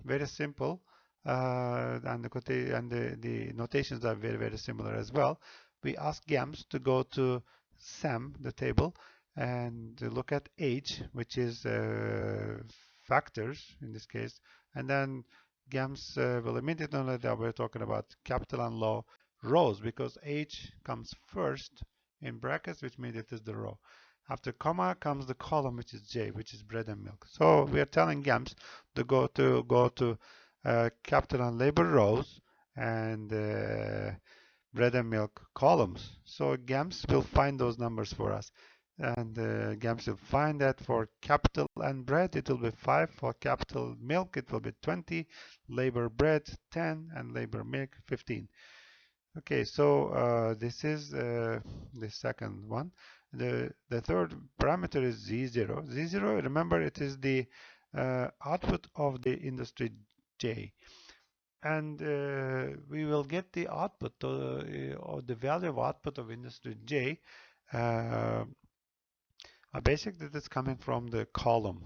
Very simple. And the notations are very, very similar as well. We ask GAMS to go to SAM, the table, and look at H, which is factors in this case, and then GAMS will immediately know that we're talking about capital and low rows because H comes first in brackets, which means it is the row. After comma comes the column, which is J, which is bread and milk. So we are telling GAMS to go to capital and labor rows and bread and milk columns. So GAMS will find those numbers for us. And GAMS will find that for capital and bread, it will be 5. For capital milk, it will be 20. Labor bread, 10. And labor milk, 15. Okay, so this is the second one. The third parameter is Z0. Z0, remember, it is the output of the industry J. And we will get the output or the value of output of industry J. Basically, that's coming from the column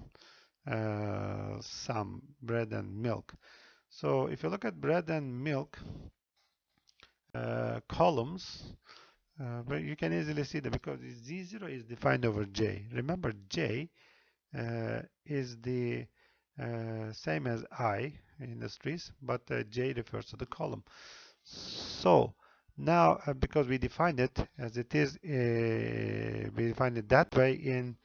sum bread and milk. So if you look at bread and milk columns, but you can easily see that because Z0 is defined over J. Remember, J is the same as I industries, but J refers to the column. So now, because we defined it as it is, we defined it that way in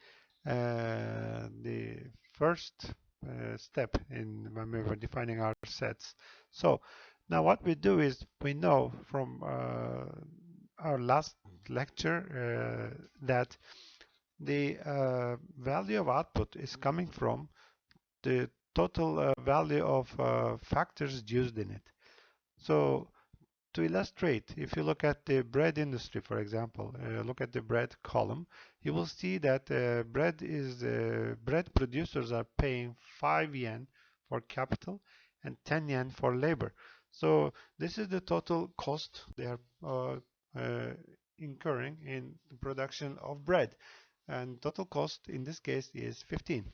the first step in when we were defining our sets. So now what we do is we know from our last lecture that the value of output is coming from the total value of factors used in it. So to illustrate, if you look at the bread industry, for example, look at the bread column, you will see that bread producers are paying 5 yen for capital and 10 yen for labor. So this is the total cost they are incurring in the production of bread, and total cost in this case is 15.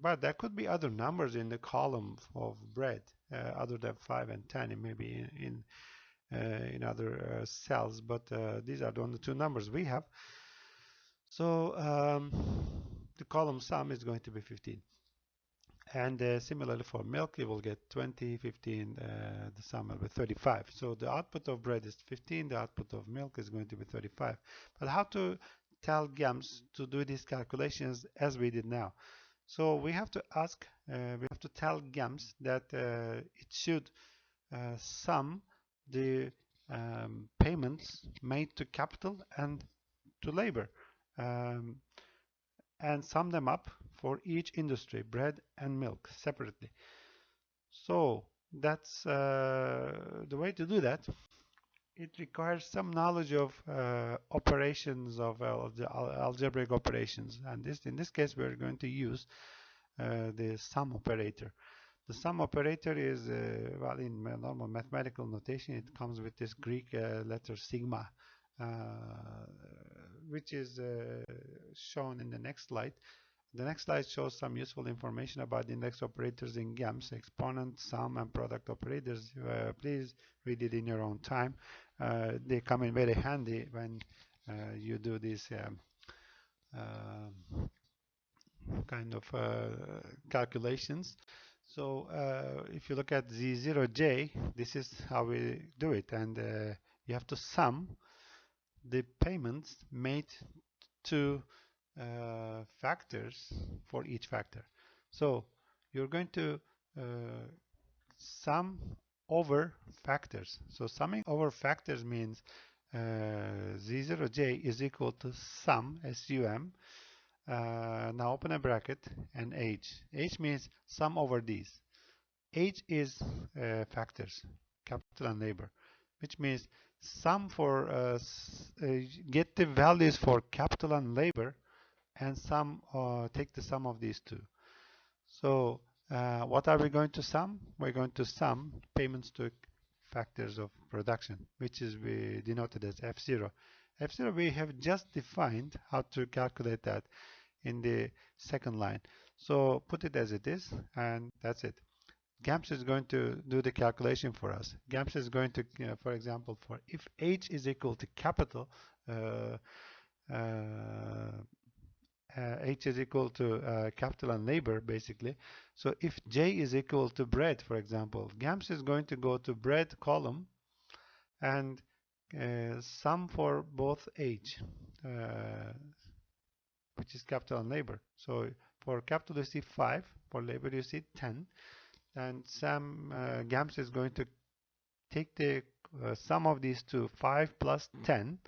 But there could be other numbers in the column of bread other than 5 and 10. It may be in other cells, but these are the only two numbers we have. So the column sum is going to be 15. And similarly for milk, you will get 20, 15, the sum will be 35. So the output of bread is 15, the output of milk is going to be 35. But how to tell GAMS to do these calculations as we did now? So we have to ask, we have to tell GAMS that it should sum the payments made to capital and to labor, and sum them up for each industry, bread and milk, separately. So that's the way to do that. It requires some knowledge of operations of the algebraic operations, and in this case we're going to use the sum operator. The sum operator is, well, in normal mathematical notation, it comes with this Greek letter sigma, which is shown in the next slide. The next slide shows some useful information about index operators in GAMS, exponent, sum, and product operators. Please read it in your own time. They come in very handy when you do these kind of calculations. So if you look at Z0J, this is how we do it, and you have to sum the payments made to factors for each factor. So you're going to sum over factors. So summing over factors means Z0J is equal to sum, S-U-M. Now open a bracket and H. H means sum over these. H is factors, capital and labor, which means sum for get the values for capital and labor, and sum take the sum of these two. So what are we going to sum? We're going to sum payments to factors of production, which is denoted as F0. F0 we have just defined how to calculate that in the second line. So put it as it is, and that's it. GAMS is going to do the calculation for us. GAMS is going to, for example, for if H is equal to capital, H is equal to capital and labor, basically. So if J is equal to bread, for example, GAMS is going to go to bread column and sum for both H, which is capital and labor. So for capital you see 5, for labor you see 10, and GAMS is going to take the sum of these two, 5 plus 10,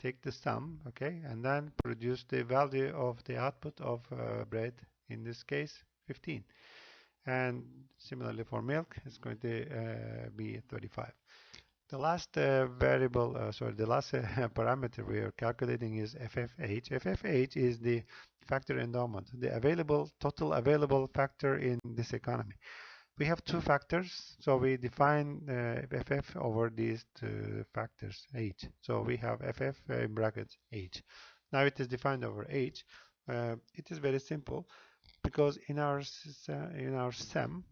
take the sum, okay, and then produce the value of the output of bread, in this case 15. And similarly for milk, it's going to be 35. The last the last parameter we are calculating is FFH. FFH is the factor endowment, the total available factor in this economy. We have two factors, so we define FF over these two factors, H. So we have FF in brackets H. Now it is defined over H. It is very simple because in our SEM,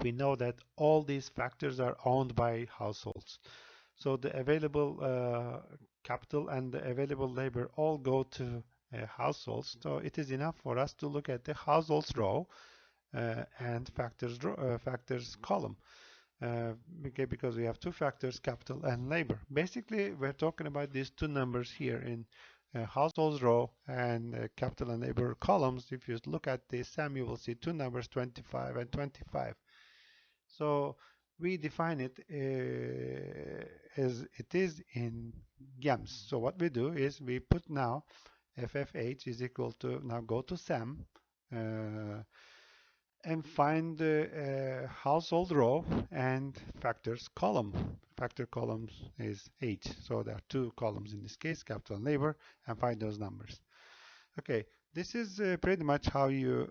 we know that all these factors are owned by households. So the available capital and the available labor all go to households. So it is enough for us to look at the households row and factors column. Okay, because we have two factors, capital and labor. Basically, we're talking about these two numbers here in households row and capital and labor columns. If you look at the SEM, you will see two numbers, 25 and 25. So we define it as it is in GAMS. So what we do is we put now FFH is equal to, now go to SEM and find the household row and factors column. Factor columns is H. So there are two columns in this case, capital and labor, and find those numbers. Okay, this is pretty much how you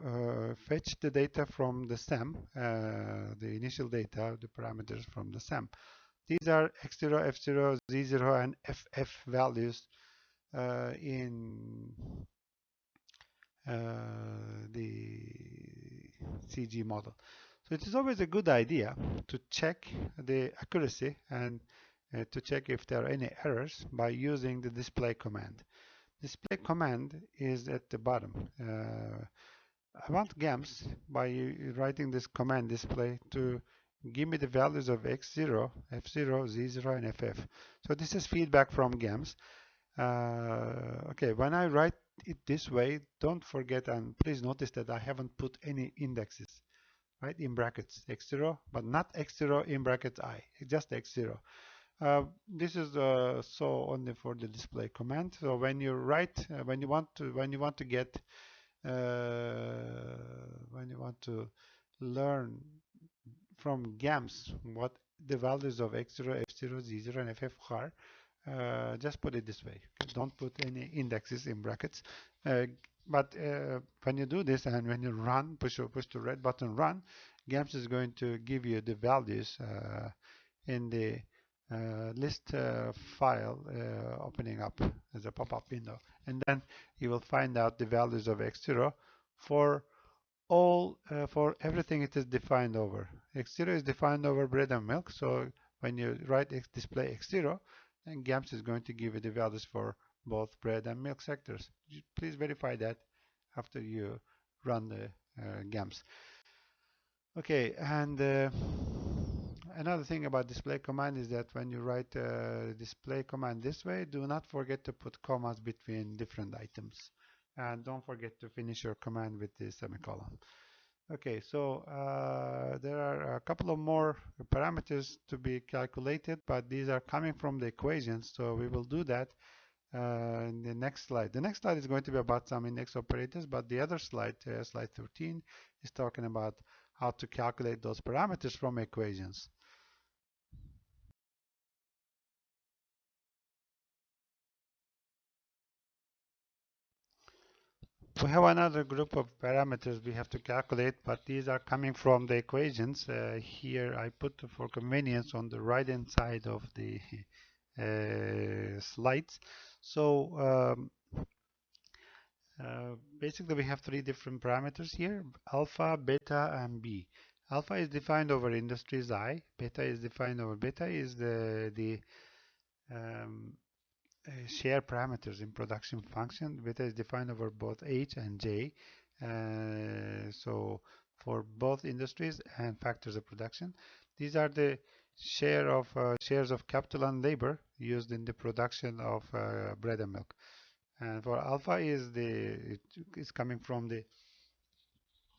fetch the data from the SEM, the initial data, the parameters from the SEM. These are X0, F0, Z0, and FF values in the CGE model. So it is always a good idea to check the accuracy and to check if there are any errors by using the display command. Display command is at the bottom. I want GAMS, by writing this command display, to give me the values of X0, F0, Z0, and FF. So this is feedback from GAMS. Okay, when I write it this way, don't forget and please notice that I haven't put any indexes, right, in brackets, X0, but not X0 in brackets I, just X0. This is so only for the display command. So when you write, when you want to get, when you want to learn from GAMS what the values of X0, F0, Z0, and FF are, just put it this way. Okay? Don't put any indexes in brackets. But when you do this and when you run, push the red button, run, GAMS is going to give you the values in the list file opening up as a pop-up window, and then you will find out the values of X0 for all for everything it is defined over. X0 is defined over bread and milk, so when you write display X0, then GAMS is going to give you the values for both bread and milk sectors. Please verify that after you run the GAMS. Okay, and another thing about display command is that when you write display command this way, do not forget to put commas between different items. And don't forget to finish your command with the semicolon. Okay, so there are a couple of more parameters to be calculated, but these are coming from the equations, so we will do that in the next slide. The next slide is going to be about some index operators, but the other slide, slide 13, is talking about how to calculate those parameters from equations. We have another group of parameters we have to calculate, but these are coming from the equations. Here I put for convenience on the right hand side of the slides. So basically we have three different parameters here: alpha, beta, and B. Alpha is defined over industries I, beta is defined over, beta is the share parameters in production function. Beta is defined over both H and J. So for both industries and factors of production, these are the shares of capital and labor used in the production of bread and milk. And for alpha it is coming from the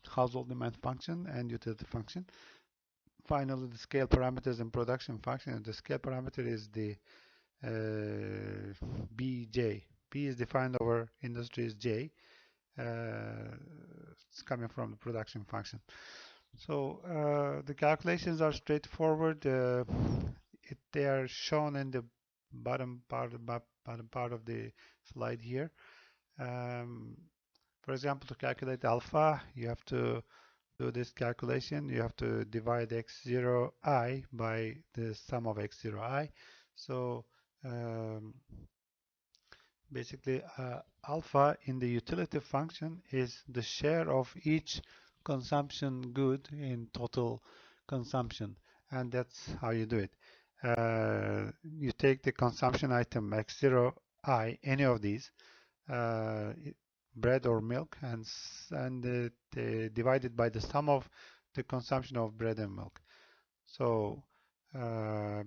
household demand function and utility function. finally, the scale parameters and production function. The scale parameter is the Bj. B is defined over industries J. It's coming from the production function. So the calculations are straightforward. They are shown in the bottom part of the slide here. For example, to calculate alpha, you have to do this calculation. You have to divide x0i by the sum of x0i. So basically, alpha in the utility function is the share of each consumption good in total consumption, and that's how you do it. You take the consumption item x0i, any of these, bread or milk, and divide it by the sum of the consumption of bread and milk. So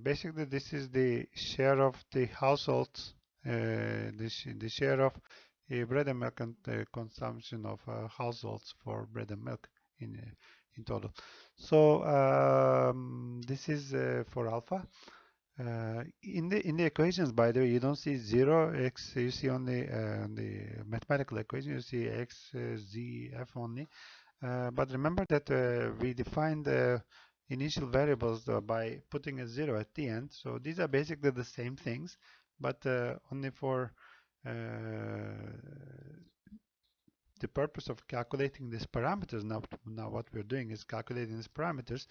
basically, this is the share of the households, the share of bread and milk and the consumption of households for bread and milk in total. So this is for alpha. In the equations, by the way, you don't see 0 x. You see only on the mathematical equation you see x, z, f only. But remember that we defined the initial variables by putting a 0 at the end. So these are basically the same things, but only for the purpose of calculating these parameters. Now what we're doing is calculating these parameters.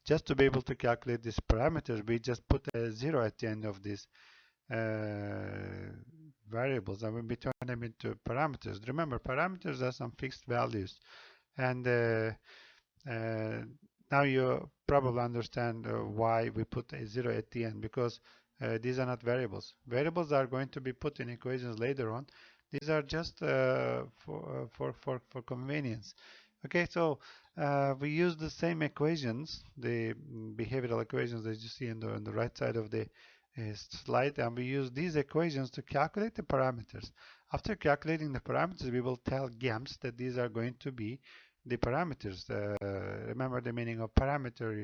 Just to be able to calculate these parameters, we just put a 0 at the end of these variables, and when we turn them into parameters. Remember, parameters are some fixed values, and now you probably understand why we put a 0 at the end, because these are not variables. Variables are going to be put in equations later on. These are just for convenience. Okay, so we use the same equations, the behavioral equations that you see on the right side of the slide, and we use these equations to calculate the parameters. After calculating the parameters, we will tell GAMS that these are going to be the parameters. Remember the meaning of parameter.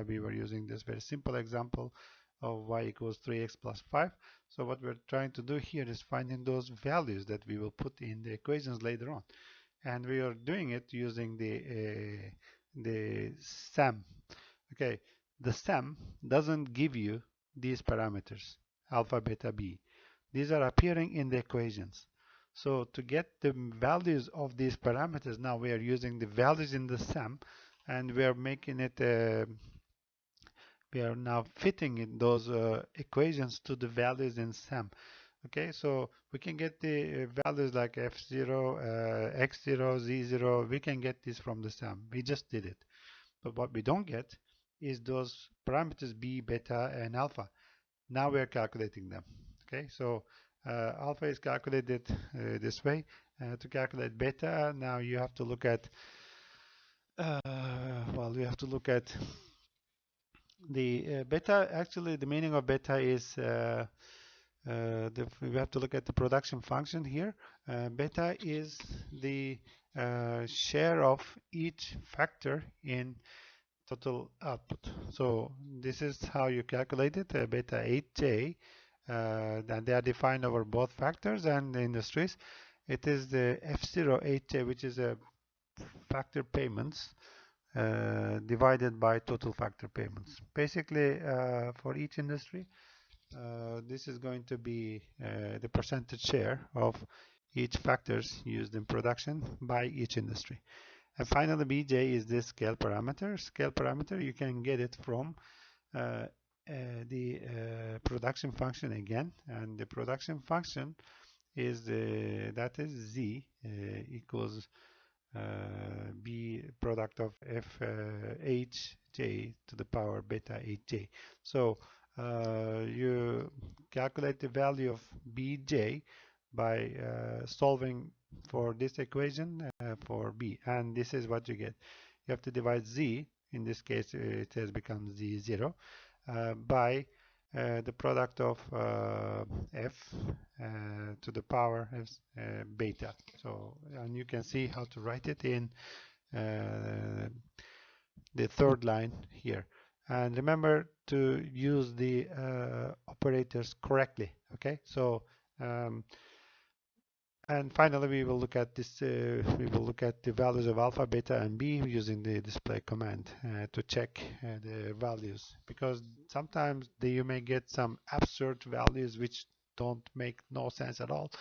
We were using this very simple example of y equals 3x plus 5. So what we're trying to do here is finding those values that we will put in the equations later on, and we are doing it using the sum. Okay, the sum doesn't give you these parameters, alpha, beta, b. These are appearing in the equations. So to get the values of these parameters, now we are using the values in the sum, and we are making it we are now fitting in those equations to the values in sum. Okay, so we can get the values like f0, x0, z0. We can get this from the sum. We just did it. But what we don't get is those parameters b, beta, and alpha. Now we are calculating them. Okay, so alpha is calculated this way. To calculate beta, now you have to look at you have to look at the beta. Actually, the meaning of beta is we have to look at the production function here. Beta is the share of each factor in total output. So this is how you calculate it, beta 8j. And they are defined over both factors and the industries. It is the F0 8j, which is a factor payments divided by total factor payments. Basically, for each industry, this is going to be the percentage share of each factors used in production by each industry. And finally, Bj is this scale parameter. Scale parameter, you can get it from the production function again, and the production function is that is z equals b product of f h j to the power beta 8j. So you calculate the value of bj by solving for this equation for b, and this is what you get. You have to divide z, in this case it has become z0, by the product of f to the power beta. So, and you can see how to write it in the third line here. And remember to use the operators correctly. Okay, so um, and finally we will look at this. We will look at the values of alpha, beta, and b using the display command to check the values, because sometimes you may get some absurd values which don't make no sense at all.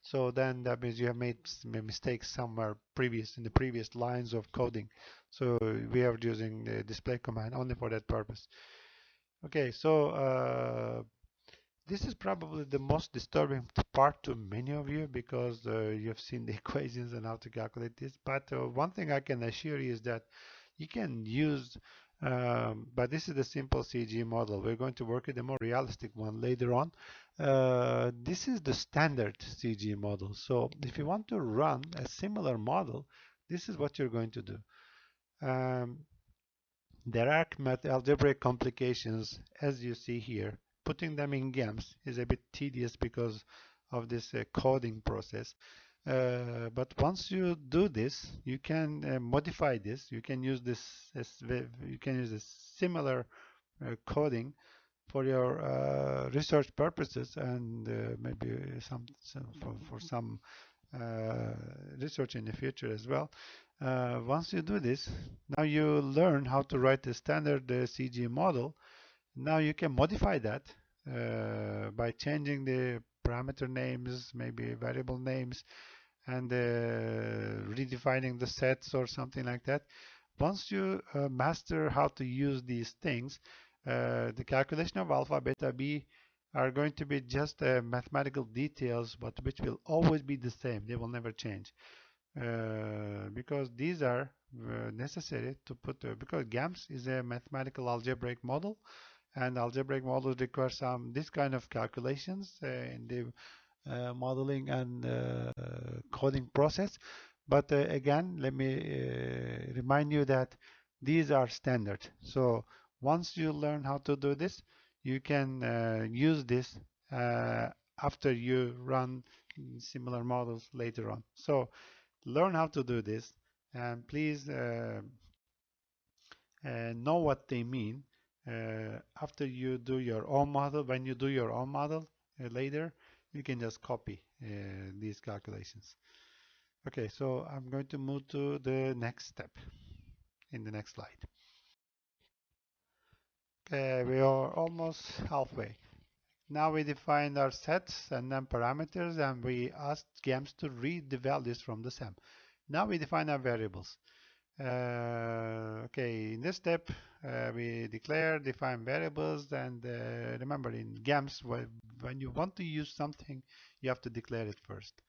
So then that means you have made mistakes somewhere previous in the previous lines of coding. So we are using the display command only for that purpose. Okay, so this is probably the most disturbing part to many of you, because you have seen the equations and how to calculate this. But one thing I can assure you is that you can use, but this is the simple CGE model. We're going to work with a more realistic one later on. This is the standard CGE model. So if you want to run a similar model, this is what you're going to do. Um, there are algebraic complications, as you see here. Putting them in GAMS is a bit tedious because of this coding process. But once you do this, you can modify this. You can use this as you can use a similar coding for your research purposes, and maybe some for some uh, research in the future as well. Once you do this, now you learn how to write a standard CG model. Now you can modify that by changing the parameter names, maybe variable names, and redefining the sets or something like that. Once you master how to use these things, the calculation of alpha, beta, b are going to be just mathematical details, but which will always be the same. They will never change because these are necessary to put, because GAMS is a mathematical algebraic model, and algebraic models require some this kind of calculations in the modeling and coding process. But again, let me remind you that these are standard. So once you learn how to do this, you can use this after you run similar models later on. So learn how to do this, and please know what they mean after you do your own model. When you do your own model later, you can just copy these calculations. Okay, so I'm going to move to the next step in the next slide. Okay, we are almost halfway. Now we defined our sets and then parameters, and we asked GAMS to read the values from the SAM. Now we define our variables. Okay, in this step, we define variables, and remember in GAMS, when you want to use something, you have to declare it first.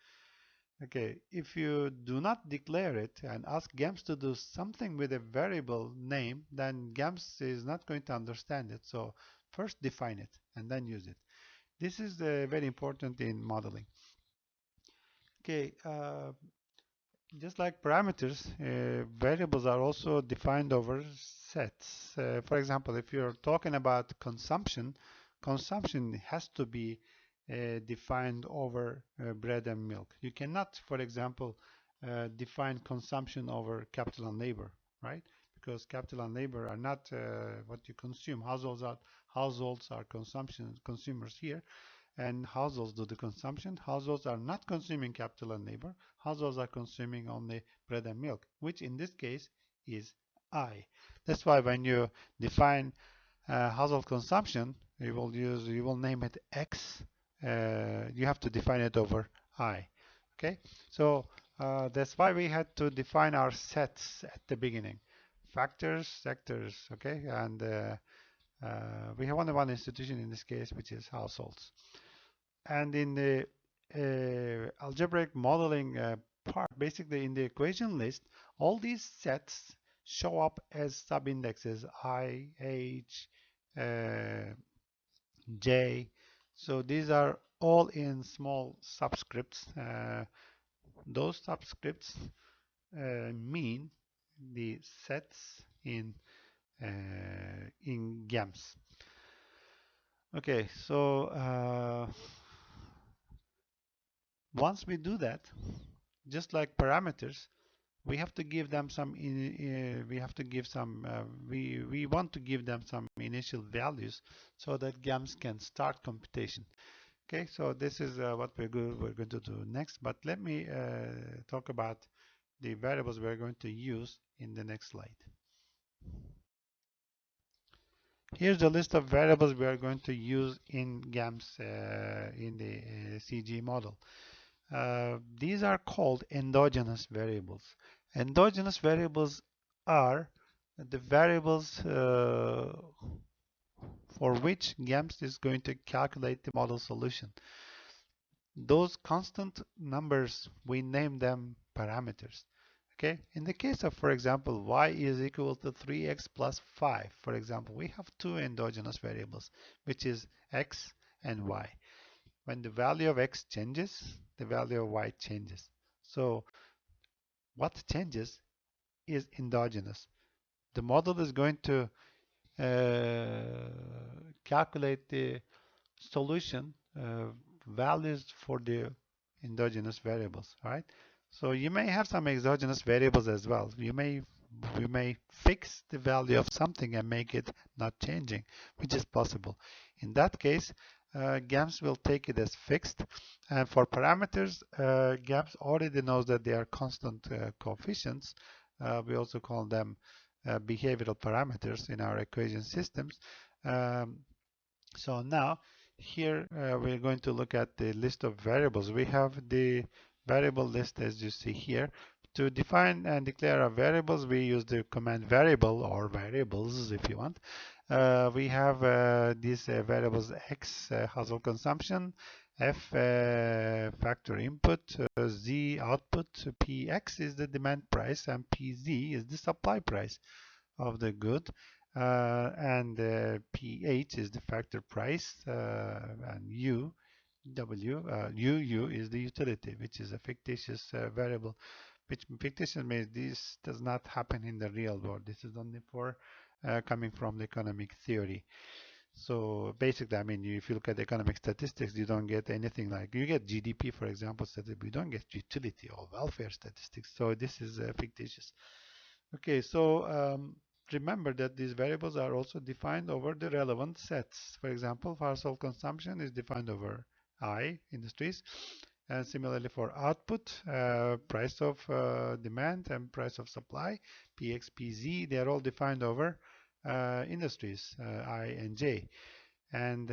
Okay, if you do not declare it and ask GAMS to do something with a variable name, then GAMS is not going to understand it. So first define it and then use it. This is very important in modeling. Okay, just like parameters, variables are also defined over sets. For example, if you're talking about consumption, consumption has to be defined over bread and milk. You cannot, for example, define consumption over capital and labor, right? Because capital and labor are not what you consume. Households are consumers here, and households do the consumption. Households are not consuming capital and labor. Households are consuming only bread and milk, which in this case is I. That's why when you define household consumption, you will name it X. You have to define it over I. Okay, so that's why we had to define our sets at the beginning. Factors, sectors, okay, and we have only one institution in this case, which is households. And in the algebraic modeling part, basically in the equation list, all these sets show up as subindexes I, H, J. So these are all in small subscripts. Those subscripts mean the sets in GAMS. Okay, so once we do that, just like parameters, we have to give them some we have to give some we want to give them some initial values so that GAMS can start computation. Okay, so this is what we're going to do next, but let me talk about the variables we're going to use in the next slide. Here's the list of variables we are going to use in GAMS in the CGE model. These are called endogenous variables. Endogenous variables are the variables for which GAMS is going to calculate the model solution. Those constant numbers, we name them parameters. Okay, in the case of, for example, y is equal to 3x plus 5, for example, we have two endogenous variables, which is x and y. When the value of x changes, the value of y changes. So what changes is endogenous. The model is going to calculate the solution values for the endogenous variables, right? So you may have some exogenous variables as well. You may fix the value of something and make it not changing, which is possible. In that case, GAMS will take it as fixed. And for parameters, GAMS already knows that they are constant coefficients. We also call them behavioral parameters in our equation systems. So now here we're going to look at the list of variables. We have the variable list as you see here. To define and declare our variables, we use the command variable or variables if you want. We have these variables x household consumption, f factor input, z output, px is the demand price, and pz is the supply price of the good. And pH is the factor price, and UU is the utility, which is a fictitious variable. Which fictitious means this does not happen in the real world. This is only for coming from the economic theory. So basically, I mean, if you look at economic statistics, you don't get anything like, you get GDP, for example, statistics, you don't get utility or welfare statistics. So this is fictitious. Okay, so remember that these variables are also defined over the relevant sets. For example, household consumption is defined over I, industries, and similarly for output, price of demand and price of supply, PX, PZ, they are all defined over industries, I and J. And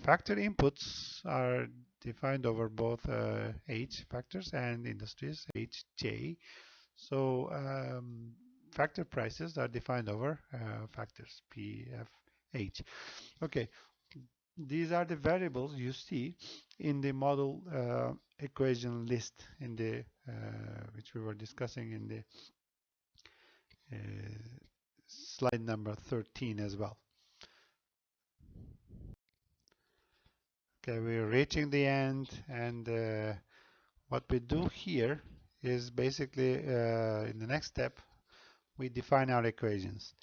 factor inputs are defined over both H factors and industries, HJ. So factor prices are defined over factors P, F, H. Okay, these are the variables you see in the model equation list in the which we were discussing in the slide number 13 as well. Okay, we're reaching the end, and what we do here is basically in the next step we define our equations.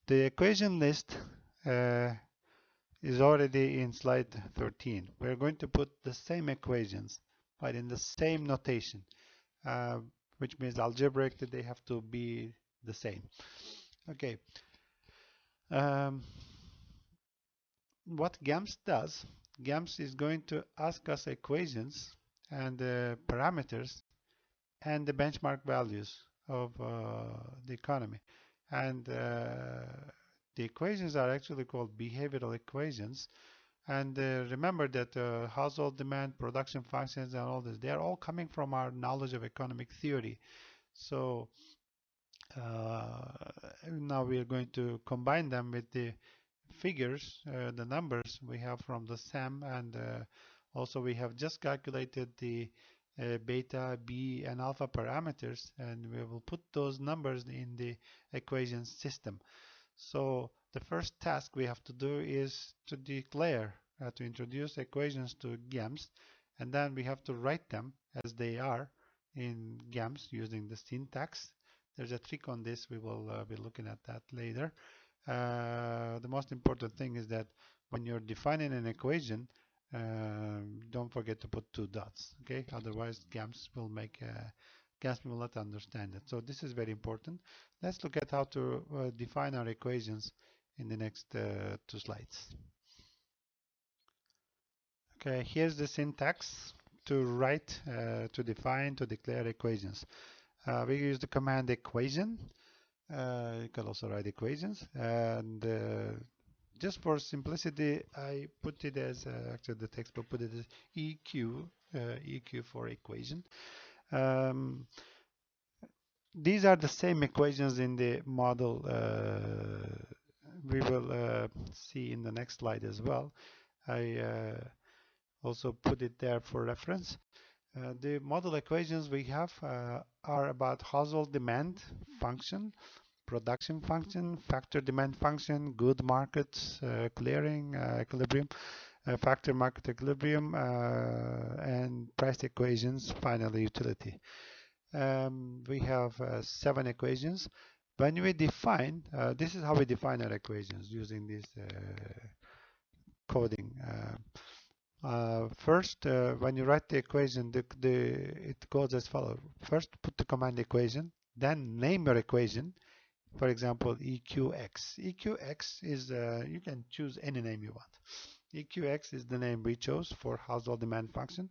The equation list is already in slide 13. We're going to put the same equations but in the same notation, which means algebraically they have to be the same. Okay. What GAMS does, GAMS is going to ask us equations and parameters and the benchmark values of the economy. And the equations are actually called behavioral equations. And remember that household demand, production functions, and all this, they are all coming from our knowledge of economic theory. So now we are going to combine them with the figures, the numbers we have from the SAM, and also we have just calculated the beta, B, and alpha parameters, and we will put those numbers in the equation system. So the first task we have to do is to declare, to introduce equations to GAMS, and then we have to write them as they are in GAMS using the syntax. There's a trick on this, we will be looking at that later. The most important thing is that when you're defining an equation, don't forget to put two dots, okay? Otherwise, GAMS will make GAMS will not understand it. So this is very important. Let's look at how to define our equations in the next 2 slides. Okay, here's the syntax to write, to define, to declare equations. We use the command equation. You can also write equations, and just for simplicity, I put it as actually the textbook put it as EQ, EQ for equation. These are the same equations in the model. We will see in the next slide as well. I also put it there for reference. The model equations we have are about household demand function, production function, factor demand function, good markets, clearing, equilibrium, factor market equilibrium, and price equations, finally utility. We have 7 equations. When we define, this is how we define our equations using this coding. First, when you write the equation, it goes as follows. First, put the command equation, then name your equation. For example, EQX. EQX is, you can choose any name you want. EQX is the name we chose for household demand function.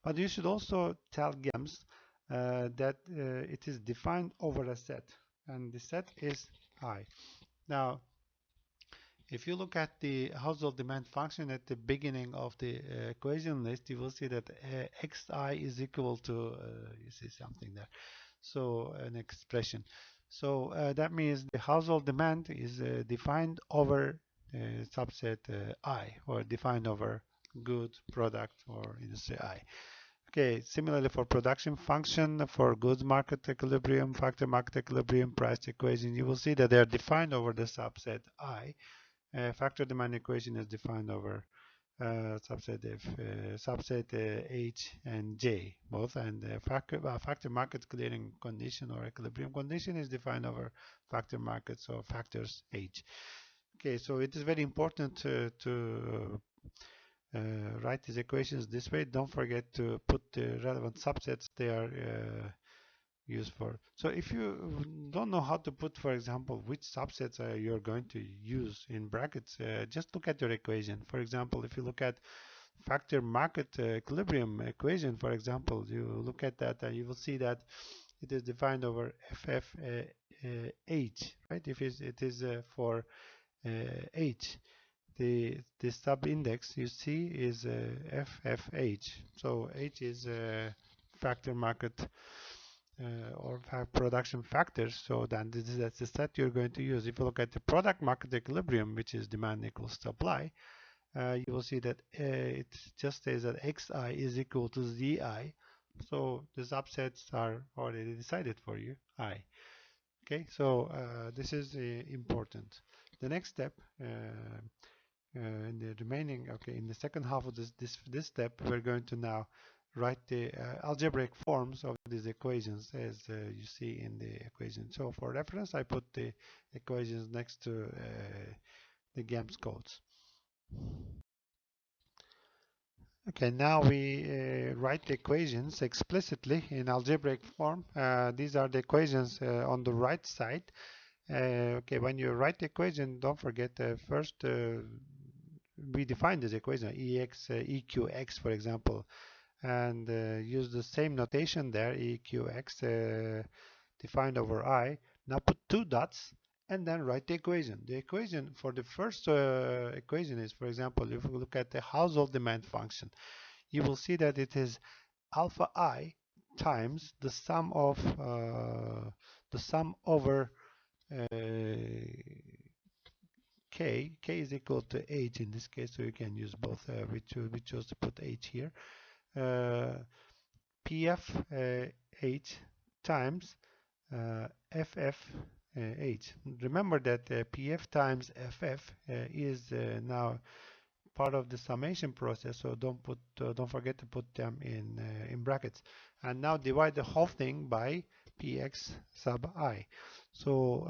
But you should also tell GAMS that it is defined over a set. And the set is I. Now, if you look at the household demand function at the beginning of the equation list, you will see that xi is equal to, you see something there, so an expression. So that means the household demand is defined over subset I, or defined over good, product, or industry I. Okay, similarly for production function, for goods market equilibrium, factor market equilibrium, price equation, you will see that they are defined over the subset I. Factor demand equation is defined over subset H and J both, and factor market clearing condition or equilibrium condition is defined over factor markets or factors H. Okay, so it is very important to write these equations this way. Don't forget to put the relevant subsets they are used for. So if you don't know how to put, for example, which subsets you're going to use in brackets, just look at your equation. For example, if you look at factor market equilibrium equation, for example, you look at that and you will see that it is defined over FFH, right? If it is for H, the sub-index you see is FFH. So H is factor market or production factors, so then that's the set you're going to use. If you look at the product market equilibrium, which is demand equals supply, you will see that it just says that xi is equal to zi, so the subsets are already decided for you, I. Okay, so this is important. The next step in the remaining, okay, in the second half of this step, we're going to now write the algebraic forms of these equations as you see in the equation. So for reference, I put the equations next to the GAMS codes. Okay, now we write the equations explicitly in algebraic form. These are the equations on the right side. Okay, when you write the equation, don't forget first we define this equation EQX, for example, and use the same notation there, EQX defined over I. Now put 2 dots and then write the equation. The equation for the first equation is, for example, if we look at the household demand function, you will see that it is alpha I times the sum over K. K is equal to H in this case, so you can use both. We chose to put H here. PF times FFH. Remember that PF times FF is now part of the summation process, so don't forget to put them in brackets. And now divide the whole thing by px sub I. So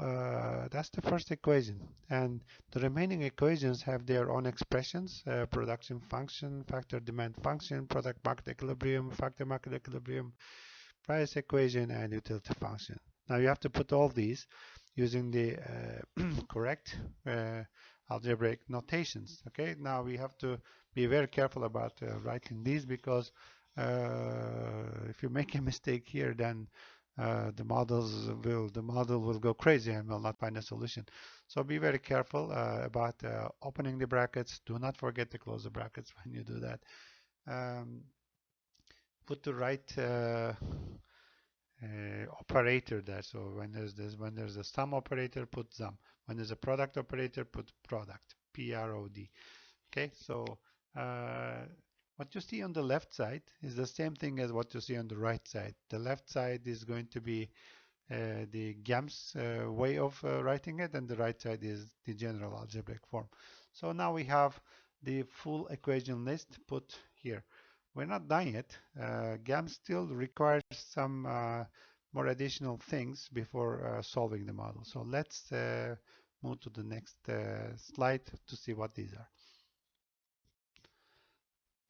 that's the first equation, and the remaining equations have their own expressions: production function, factor demand function, product market equilibrium, factor market equilibrium, price equation, and utility function. Now you have to put all these using the correct algebraic notations. Okay, now we have to be very careful about writing these, because if you make a mistake here, then the model will go crazy and will not find a solution. So be very careful about opening the brackets. Do not forget to close the brackets when you do that. Put the right operator there. So when there's a sum operator, put sum. When there's a product operator, put product. PROD. Okay, so what you see on the left side is the same thing as what you see on the right side. The left side is going to be the GAMS way of writing it, and the right side is the general algebraic form. So now we have the full equation list put here. We're not done yet. GAMS still requires some more additional things before solving the model. So let's move to the next slide to see what these are.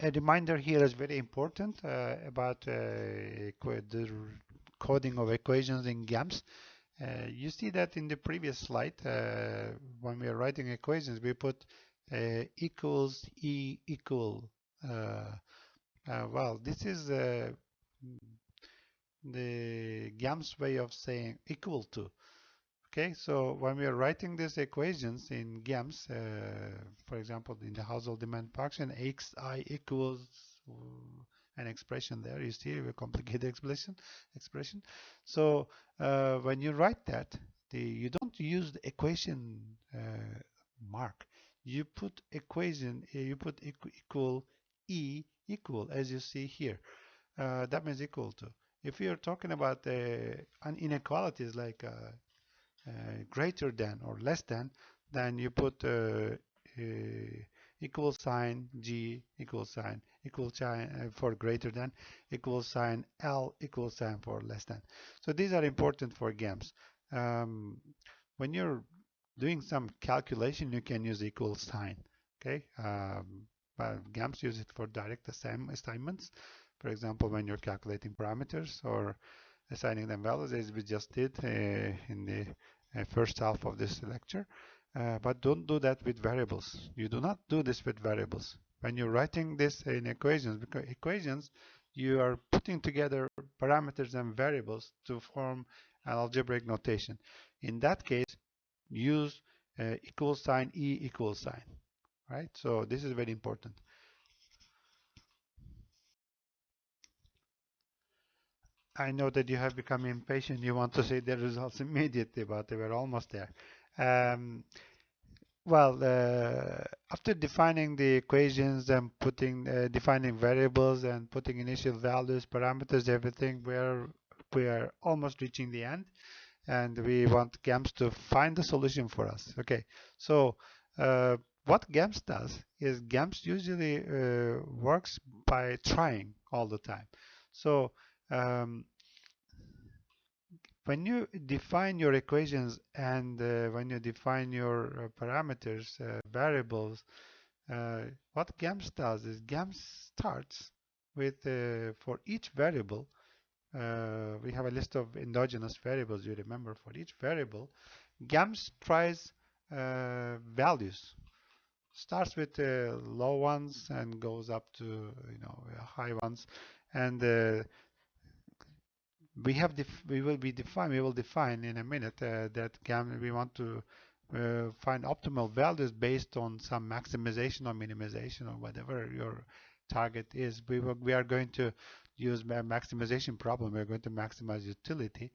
A reminder here is very important about the coding of equations in GAMS. You see that in the previous slide, when we are writing equations, we put equals E equal. Well, this is the GAMS way of saying equal to. Okay, so when we are writing these equations in GAMS, for example, in the household demand function, xi equals an expression there. You see a complicated expression. So when you write that, you don't use the equation mark. You put equation. You put equal e equal, as you see here. That means equal to. If you are talking about inequalities like greater than or less than, then you put equal sign G equal sign for greater than, equal sign L equal sign for less than. So these are important for GAMS. When you're doing some calculation, you can use equal sign. Okay, but GAMS use it for direct assignments. For example, when you're calculating parameters or assigning them values, as we just did in the first half of this lecture. But don't do that with variables. You do not do this with variables. When you're writing this in equations, because equations, you are putting together parameters and variables to form an algebraic notation. In that case, use equal sign E equal sign, right? So this is very important. I know that you have become impatient. You want to see the results immediately, but we're almost there. Well, after defining the equations and defining variables and putting initial values, parameters, everything, we are almost reaching the end, and we want GAMS to find the solution for us. Okay, so what GAMS does is GAMS usually works by trying all the time. So when you define your equations and when you define your parameters, variables, what GAMS does is GAMS starts with, for each variable, we have a list of endogenous variables, you remember. For each variable, GAMS tries values. Starts with low ones and goes up to high ones, and we will define in a minute that we want to find optimal values based on some maximization or minimization or whatever your target is. We are going to use a maximization problem. We're going to maximize utility,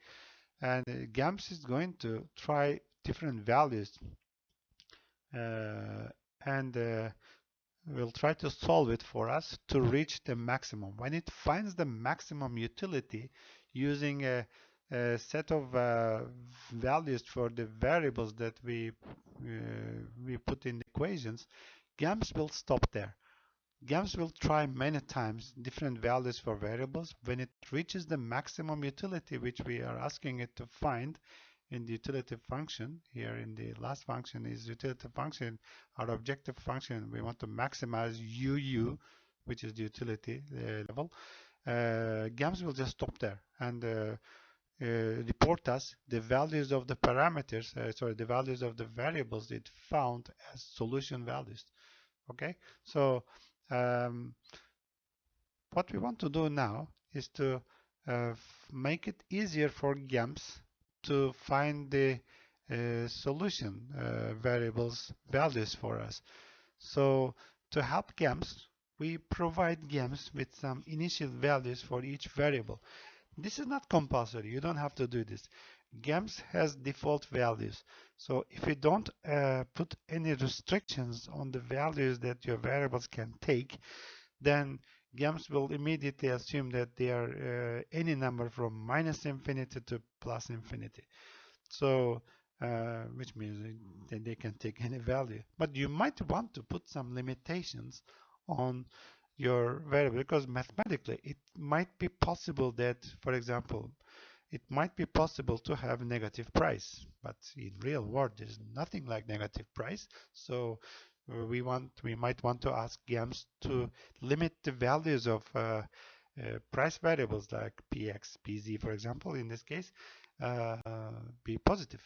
and GAMS is going to try different values and will try to solve it for us to reach the maximum. When it finds the maximum utility using a set of values for the variables that we put in the equations, GAMS will stop there. GAMS will try many times different values for variables. When it reaches the maximum utility, which we are asking it to find in the utility function, here in the last function is utility function, our objective function, we want to maximize UU, which is the utility level. GAMS will just stop there and report us the values of the parameters, the values of the variables it found as solution values. Okay, so um, what we want to do now is to make it easier for GAMS to find the solution variables values for us. So to help GAMS, we provide GAMS with some initial values for each variable. This is not compulsory. You don't have to do this. GAMS has default values. So if you don't put any restrictions on the values that your variables can take, then GAMS will immediately assume that they are any number from minus infinity to plus infinity. So, which means that they can take any value. But you might want to put some limitations on your variable because mathematically it might be possible that, for example, it might be possible to have negative price, but in real world there's nothing like negative price. So we might want to ask GAMS to limit the values of price variables like px, pz, for example, in this case, uh, be positive.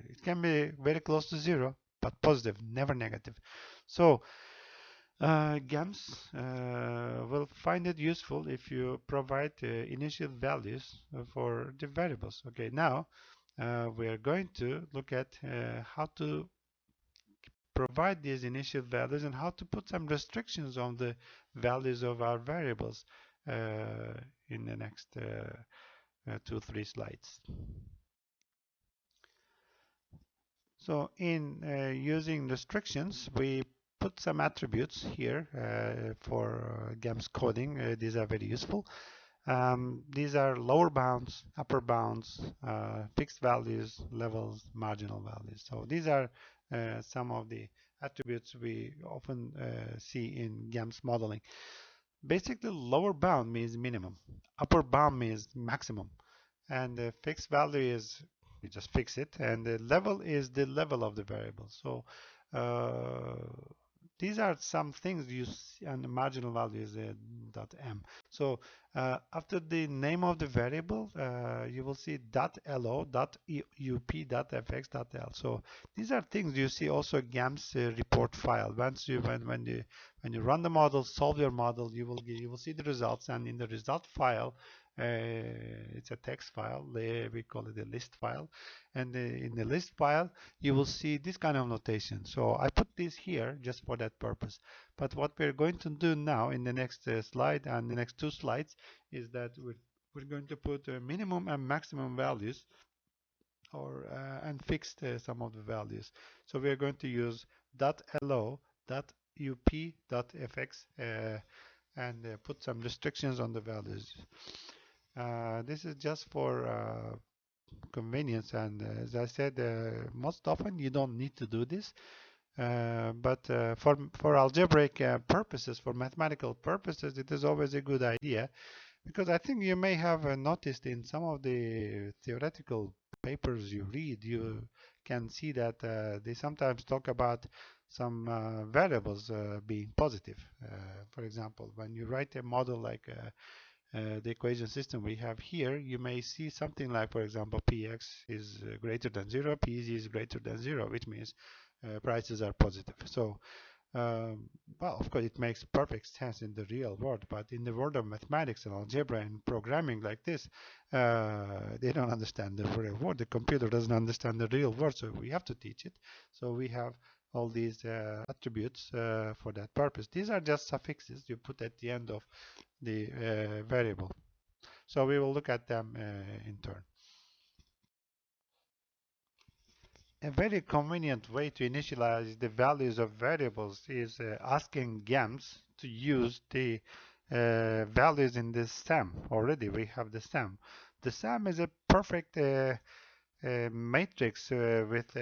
It can be very close to zero, but positive, never negative. So GAMS will find it useful if you provide initial values for the variables. Okay, now we are going to look at how to provide these initial values and how to put some restrictions on the values of our variables in the next 2-3 slides. So in using restrictions, we put some attributes here for GAMS coding. These are very useful. These are lower bounds, upper bounds, fixed values, levels, marginal values. So these are some of the attributes we often see in GAMS modeling. Basically, lower bound means minimum, upper bound means maximum, and the fixed value is we just fix it, and the level is the level of the variable. So these are some things you see, and the marginal value is .m. So after the name of the variable, you will see .lo, .up, .fx, .l. So these are things you see also GAMS report file. Once you when you run the model, solve your model, you will see the results, and in the result file, it's a text file. We call it a list file, and in the list file you will see this kind of notation. So I put this here just for that purpose. But what we're going to do now in the next slide and the next 2 slides is that we're going to put minimum and maximum values or and fixed some of the values. So we're going to use .lo, .up, .fx and put some restrictions on the values. This is just for convenience, and as I said, most often you don't need to do this, but for algebraic purposes, for mathematical purposes, it is always a good idea, because I think you may have noticed in some of the theoretical papers you read, you can see that they sometimes talk about some variables being positive. For example, when you write a model like the equation system we have here, you may see something like, for example, px is greater than 0, pz is greater than 0, which means prices are positive. So, well, of course, it makes perfect sense in the real world, but in the world of mathematics and algebra and programming like this, they don't understand the real world. The computer doesn't understand the real world, so we have to teach it. So we have all these attributes for that purpose. These are just suffixes you put at the end of the variable. So we will look at them in turn. A very convenient way to initialize the values of variables is asking GAMS to use the values in the SAM. Already we have the SAM. The SAM is a perfect matrix with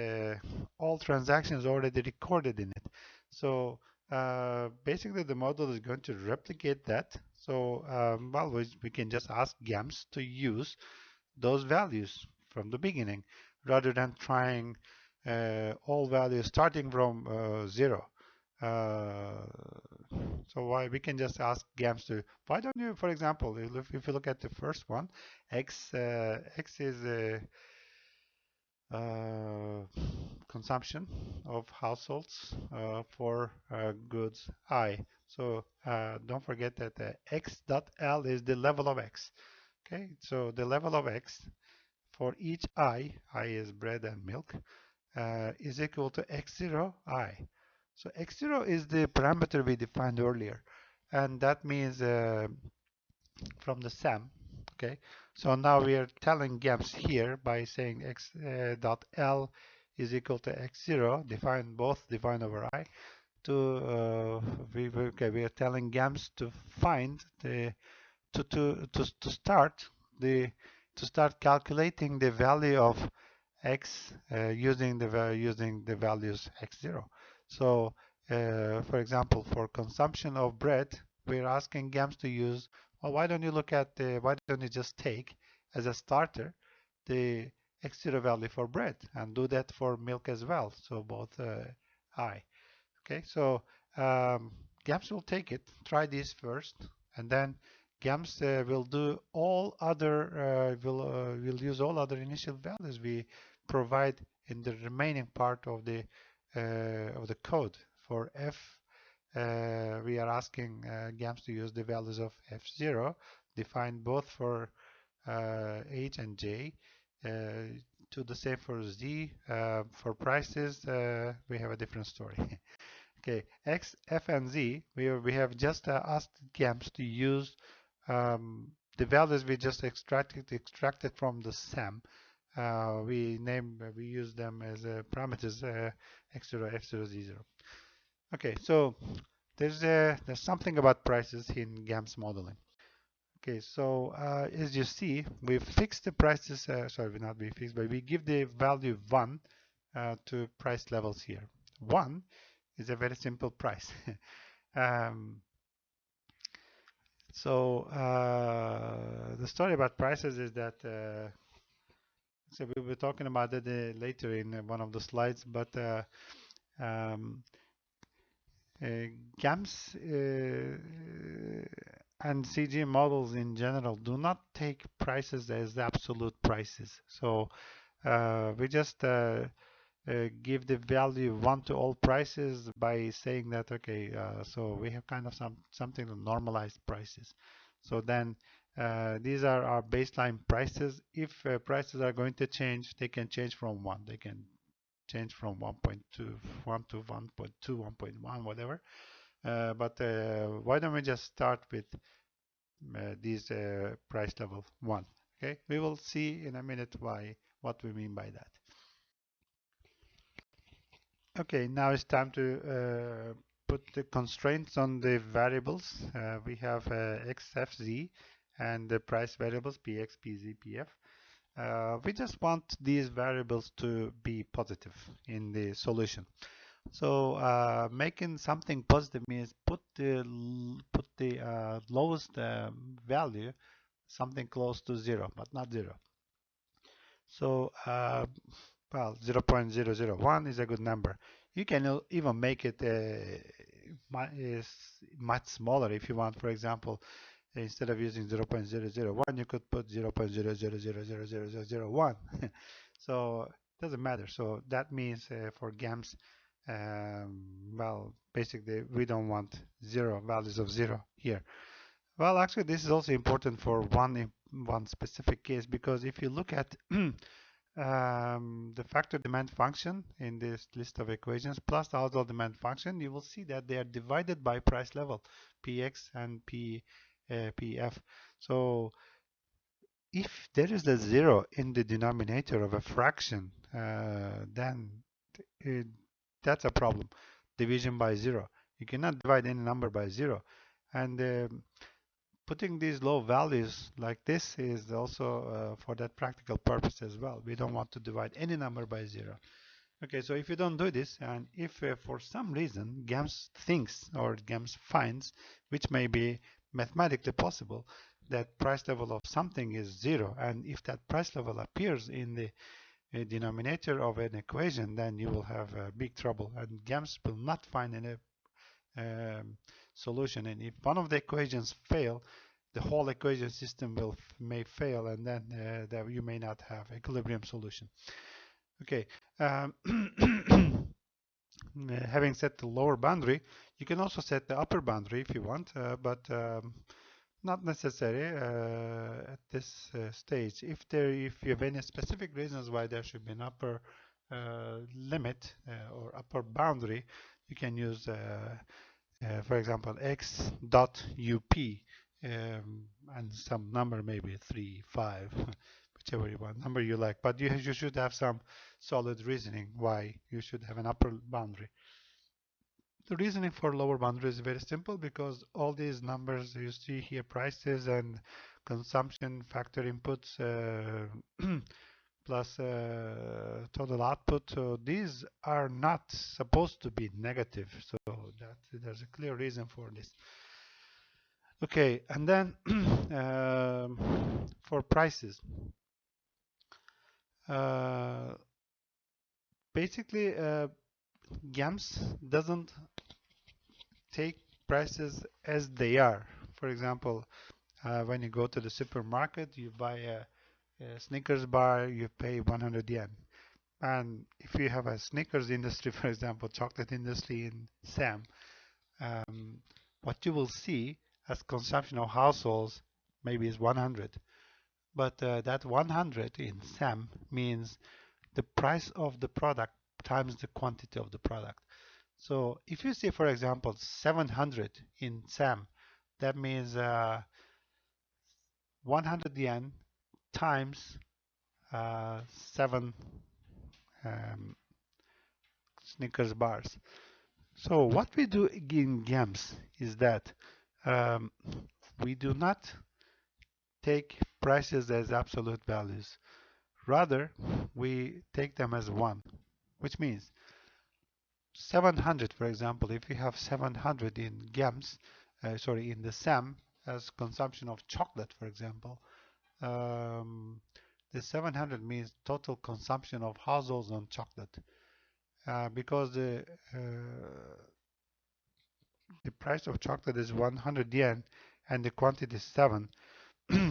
all transactions already recorded in it. So basically the model is going to replicate that. So well, we can just ask GAMS to use those values from the beginning rather than trying all values starting from 0. Uh, so why we can just ask GAMS to, why don't you, for example, if you look at the first one, X is uh, consumption of households for goods I. So don't forget that X dot L is the level of X. Okay, so the level of X for each I is bread and milk, is equal to x0 I. So x0 is the parameter we defined earlier, and that means from the SAM. Okay, so now we are telling GAMS here by saying x dot L is equal to x0, define over I. We are telling GAMS to find the to start the to start calculating the value of x using the values x0. So, for example, for consumption of bread, we're asking GAMS to use. Well, why don't you just take as a starter the x0 value for bread and do that for milk as well? So both I. Okay, so GAMS will take it, try this first, and then GAMS will do all other will use all other initial values we provide in the remaining part of the code. For F, we are asking GAMS to use the values of F0, defined both for H and J. To the same for Z. For prices, we have a different story. Okay, X, F, and Z, we have just asked GAMS to use the values we just extracted from the SAM. We use them as parameters X0, F0, Z0. Okay, so there's something about prices in GAMS modeling. Okay, so as you see, we've fixed the prices. Sorry, not we fixed, but we give the value 1 to price levels here. 1 is a very simple price. um, so the story about prices is that so we'll be talking about it later in one of the slides, but um, GAMS and CGE models in general do not take prices as absolute prices. So we just give the value 1 to all prices by saying that, okay, so we have kind of something to normalize prices. So then these are our baseline prices. If prices are going to change, they can change from 1. They can change from 1.2, 1 to 1.2, 1.1, whatever. But why don't we just start with these price level 1? Okay, we will see in a minute what we mean by that. Okay, now it's time to put the constraints on the variables. We have x, f, z, and the price variables px, pz, pf. We just want these variables to be positive in the solution. So making something positive means put the lowest value something close to 0, but not 0. So well, 0.001 is a good number. You can even make it much smaller if you want. For example, instead of using 0.001, you could put 0.000000001. So it doesn't matter. So that means for GAMS, well, basically we don't want values of 0 here. Well, actually, this is also important for one specific case, because if you look at the factor demand function in this list of equations plus the household demand function, you will see that they are divided by price level, Px and Pf. So if there is a 0 in the denominator of a fraction, then that's a problem. Division by 0. You cannot divide any number by 0. And putting these low values like this is also for that practical purpose as well. We don't want to divide any number by 0. Okay, so if you don't do this, and if for some reason GAMS thinks or GAMS finds, which may be mathematically possible, that price level of something is 0, and if that price level appears in the denominator of an equation, then you will have big trouble, and GAMS will not find any solution. And if one of the equations fail, the whole equation system may fail, and then that you may not have equilibrium solution. Okay. Um, having set the lower boundary, you can also set the upper boundary if you want, but not necessary at this stage. If you have any specific reasons why there should be an upper limit or upper boundary, you can use, for example, x dot up and some number, maybe 3, 5, whichever number you like. But you should have some solid reasoning why you should have an upper boundary. The reasoning for lower boundary is very simple, because all these numbers you see here, prices and consumption factor inputs plus total output, so these are not supposed to be negative. So there's a clear reason for this. Okay, and then for prices, basically GAMS doesn't take prices as they are. For example, when you go to the supermarket, you buy a Snickers bar, you pay 100 yen. And if you have a Snickers industry, for example, chocolate industry in SAM, what you will see as consumption of households maybe is 100. But that 100 in SAM means the price of the product times the quantity of the product. So if you see, for example, 700 in SAM, that means 100 yen times 7 Snickers bars. So what we do in GAMS is that we do not take prices as absolute values. Rather, we take them as 1, which means 700, for example, if you have 700 in GAMS, in the SAM as consumption of chocolate, for example, the 700 means total consumption of households on chocolate. Because the price of chocolate is 100 yen and the quantity is 7,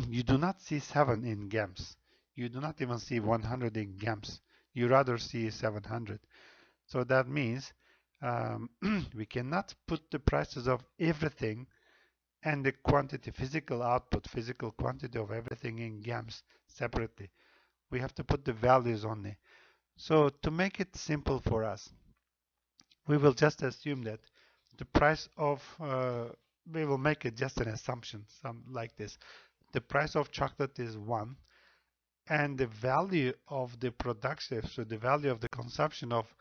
you do not see 7 in GAMS. You do not even see 100 in GAMS. You rather see 700. So that means we cannot put the prices of everything and the quantity, physical output, physical quantity of everything in GAMS separately. We have to put the values only. So to make it simple for us, we will just assume that the price of, we will make it just an assumption, some like this. The price of chocolate is 1, and the value of the production, so the value of the consumption of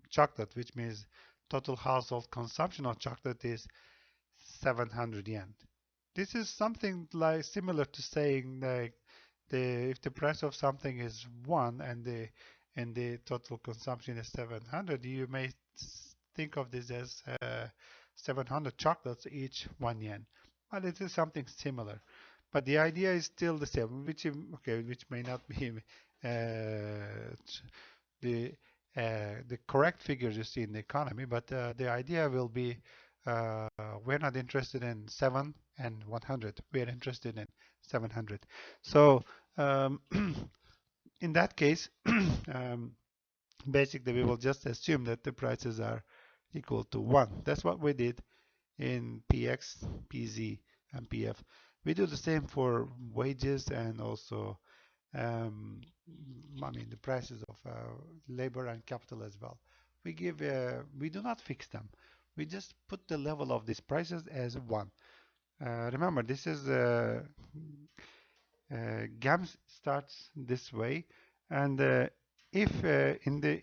chocolate, which means total household consumption of chocolate, is 700 yen. This is something like similar to saying like if the price of something is 1 and the total consumption is 700, you may think of this as 700 chocolates, each 1 yen. But it is something similar. But the idea is still the same, which may not be the correct figures you see in the economy, but the idea will be we're not interested in 7 and 100. We're interested in 700. So in that case, basically we will just assume that the prices are equal to 1. That's what we did in PX, PZ, and PF. We do the same for wages and also the prices of labor and capital as well. We do not fix them. We just put the level of these prices as 1. Remember, this is GAMS starts this way, and if in the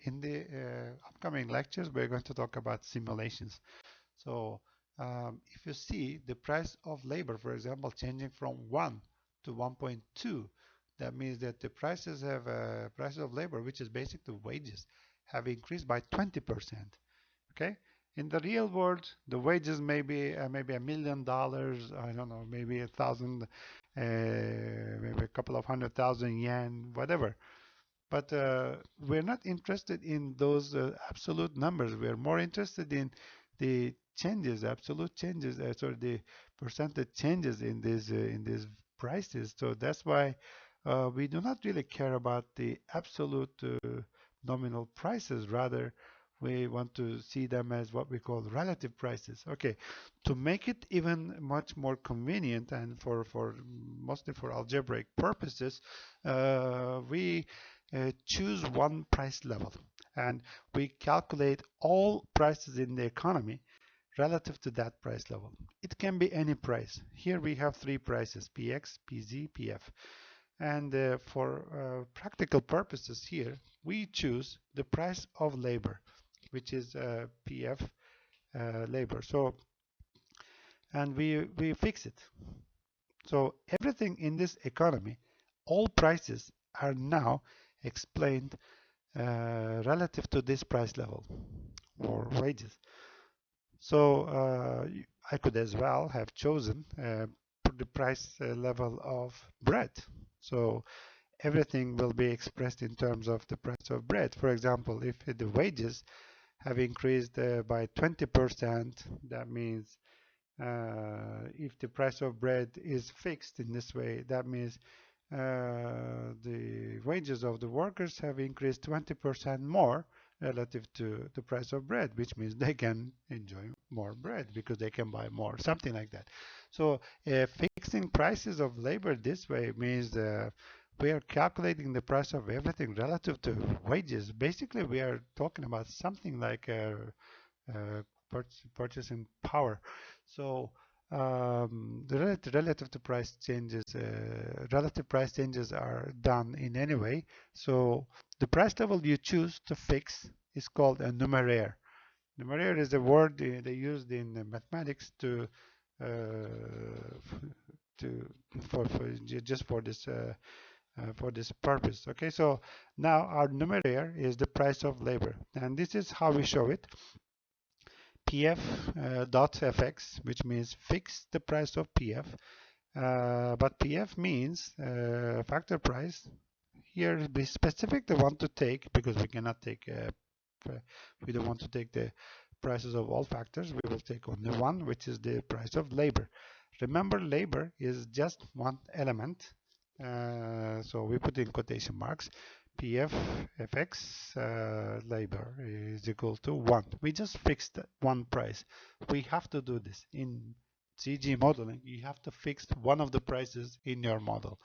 upcoming lectures we're going to talk about simulations. So if you see the price of labor, for example, changing from 1 to 1.2, that means that the prices of labor, which is basically wages, have increased by 20%. Okay. In the real world, the wages may be maybe $1 million. I don't know, maybe 1,000, maybe a couple of 100,000 yen, whatever. But we're not interested in those absolute numbers. We're more interested in the changes, absolute changes, sorry, the percentage changes in these prices. So that's why we do not really care about the absolute nominal prices. Rather, we want to see them as what we call relative prices. Okay, to make it even much more convenient and for mostly for algebraic purposes, we choose one price level and we calculate all prices in the economy relative to that price level. It can be any price. Here we have three prices: Px, Pz, Pf. And for practical purposes here, we choose the price of labor, which is Pf labor. So, and we fix it. So everything in this economy, all prices are now explained relative to this price level or wages. So I could as well have chosen the price level of bread. So everything will be expressed in terms of the price of bread. For example, if the wages have increased by 20%, that means if the price of bread is fixed in this way, that means the wages of the workers have increased 20% more relative to the price of bread, which means they can enjoy more bread because they can buy more, something like that. So fixing prices of labor this way means we are calculating the price of everything relative to wages. Basically, we are talking about something like uh, purchasing power. So the relative to price changes, relative price changes are done in any way. So the price level you choose to fix is called a numeraire. Numeraire is a word they used in mathematics uh, to for just for this purpose. Okay, so now our numeraire is the price of labor, and this is how we show it. PF dot fx, which means fix the price of PF. But PF means factor price. Here, be specific the one to take because we cannot take, we don't want to take the prices of all factors. We will take only one, which is the price of labor. Remember, labor is just one element. So we put in quotation marks. PF fx labor is equal to 1. We just fixed one price. We have to do this in CGE modeling. You have to fix one of the prices in your model.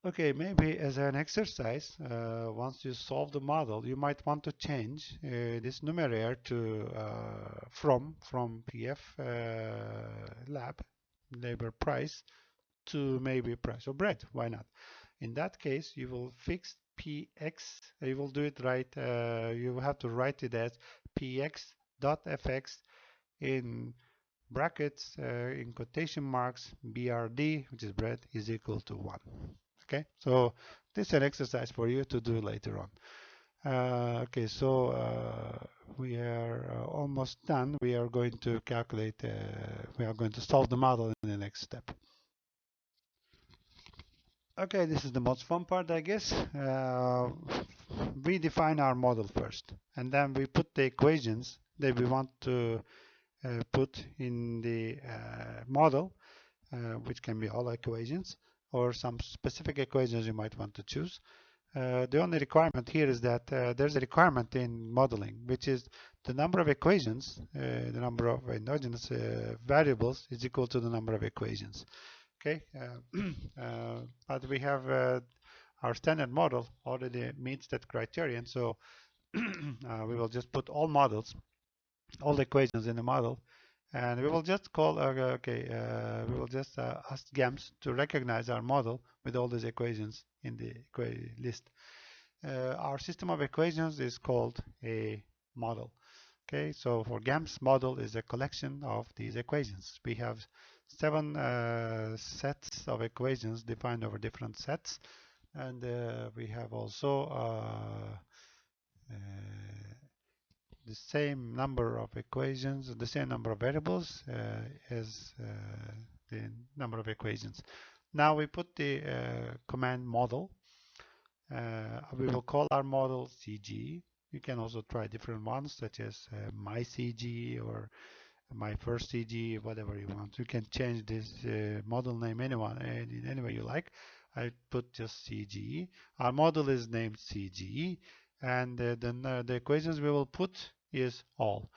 Okay, maybe as an exercise, once you solve the model, you might want to change this numeraire to from PF lab labor price to maybe price of bread. Why not? In that case, you will fix px. You will do it right. You will have to write it as px dot fx in brackets in quotation marks brd, which is bread, is equal to 1. Okay, so this is an exercise for you to do later on. Okay, so we are almost done. We are going to calculate, we are going to solve the model in the next step. Okay, this is the most fun part, I guess. We define our model first, and then we put the equations that we want to put in the model, which can be all equations or some specific equations you might want to choose. The only requirement here is that there's a requirement in modeling, which is the number of equations, the number of endogenous variables is equal to the number of equations. Okay, but we have our standard model already meets that criterion, so we will just put all models, all the equations in the model, and we will just call, we will just ask GAMS to recognize our model with all these equations in the list. Our system of equations is called a model. Okay, so for GAMS, model is a collection of these equations. We have 7 sets of equations defined over different sets, and we have also the same number of equations, the same number of variables as the number of equations. Now we put the command model We will call our model CGE. You can also try different ones such as my CGE or my first CGE, whatever you want. You can change this model name in any way you like. I put just CGE. Our model is named CGE, and then the equations we will put is all.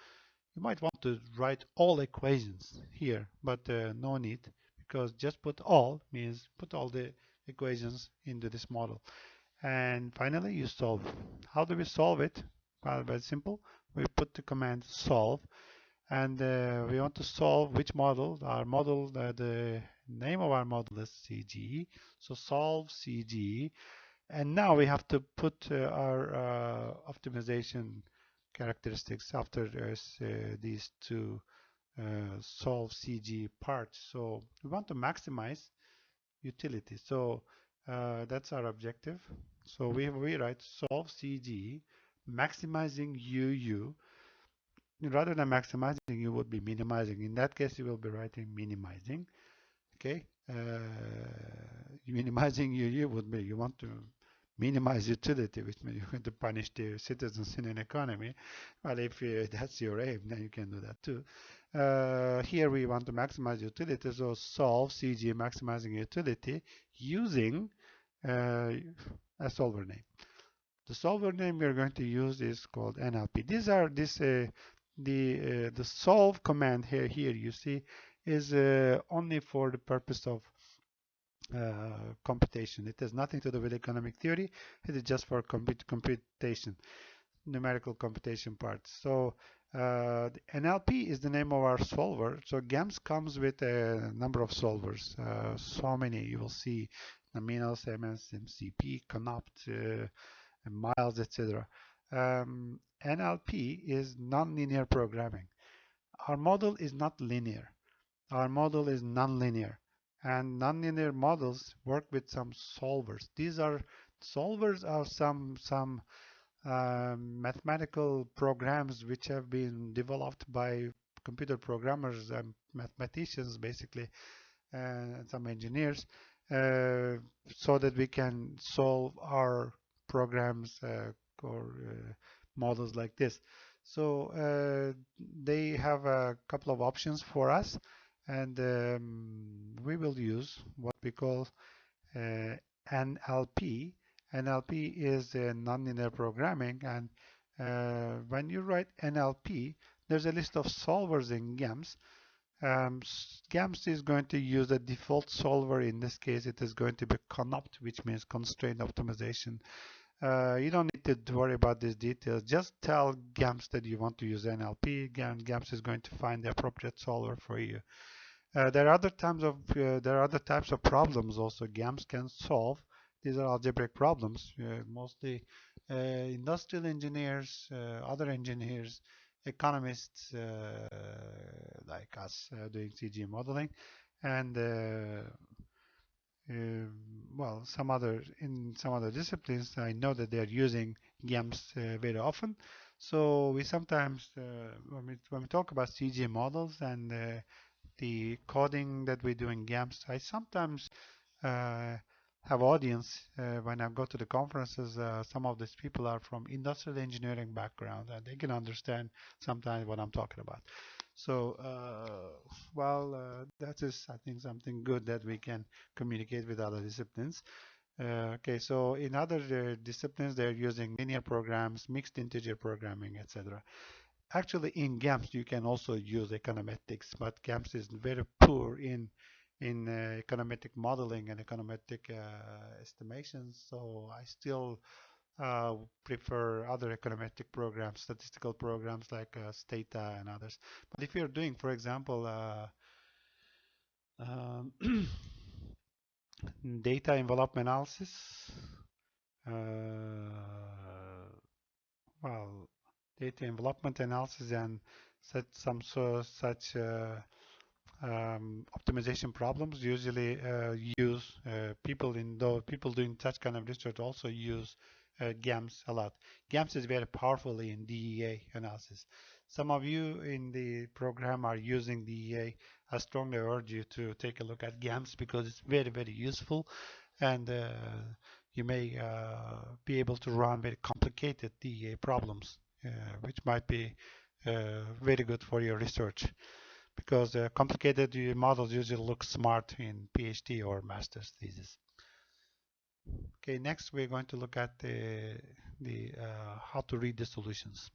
You might want to write all equations here, but no need, because just put all means put all the equations into this model. And finally, you solve. How do we solve it? Well, very simple. We put the command solve, and we want to solve which model. Our model, the name of our model is CGE. So solve CGE. And now we have to put our optimization characteristics after these two solve CG parts. So we want to maximize utility. So that's our objective. So we write solve CG, maximizing UU. Rather than maximizing, you would be minimizing. In that case, you will be writing minimizing. Okay, minimizing UU would be you want to minimize utility, which means you're going to punish the citizens in an economy. Well, if that's your aim, then you can do that too. Here we want to maximize utility, so solve CG maximizing utility using a solver name. The solver name we're going to use is called NLP. These are the solve command here you see is only for the purpose of computation. It has nothing to do with economic theory. It is just for computation, numerical computation part. So the NLP is the name of our solver. So GAMS comes with a number of solvers. So many you will see: Aminos, MS, MCP, Conopt, Miles, etc. NLP is nonlinear programming. Our model is not linear. Our model is nonlinear, and nonlinear models work with some solvers. These are solvers are some mathematical programs which have been developed by computer programmers and mathematicians, basically, and some engineers, so that we can solve our programs or models like this. So they have a couple of options for us, and we will use what we call NLP. NLP is nonlinear programming, and when you write NLP, there's a list of solvers in GAMS. GAMS is going to use a default solver. In this case, it is going to be CONOPT, which means constraint optimization. You don't need to worry about these details. Just tell GAMS that you want to use NLP. GAMS is going to find the appropriate solver for you. There are other types of problems also GAMS can solve. These are algebraic problems, mostly industrial engineers, other engineers, economists like us doing CG modeling, and well, in some other disciplines, I know that they are using GAMS very often. So we sometimes, when we talk about CG models and the coding that we do in GAMS, I sometimes have audience when I go to the conferences. Some of these people are from industrial engineering background, and they can understand sometimes what I'm talking about. So, that is, I think, something good that we can communicate with other disciplines. Okay, so in other disciplines, they're using linear programs, mixed integer programming, etc. Actually, in GAMS, you can also use econometrics, but GAMS is very poor in econometric modeling and econometric estimations. So I still prefer other econometric programs, statistical programs like Stata and others. But if you're doing, for example, um, data envelope analysis, well, data envelopment analysis and such optimization problems usually use people doing such kind of research also use GAMS a lot. GAMS is very powerful in DEA analysis. Some of you in the program are using DEA. I strongly urge you to take a look at GAMS because it's very, very useful, and you may be able to run very complicated DEA problems, which might be very good for your research, because complicated models usually look smart in PhD or master's thesis. Okay, next we're going to look at the how to read the solutions.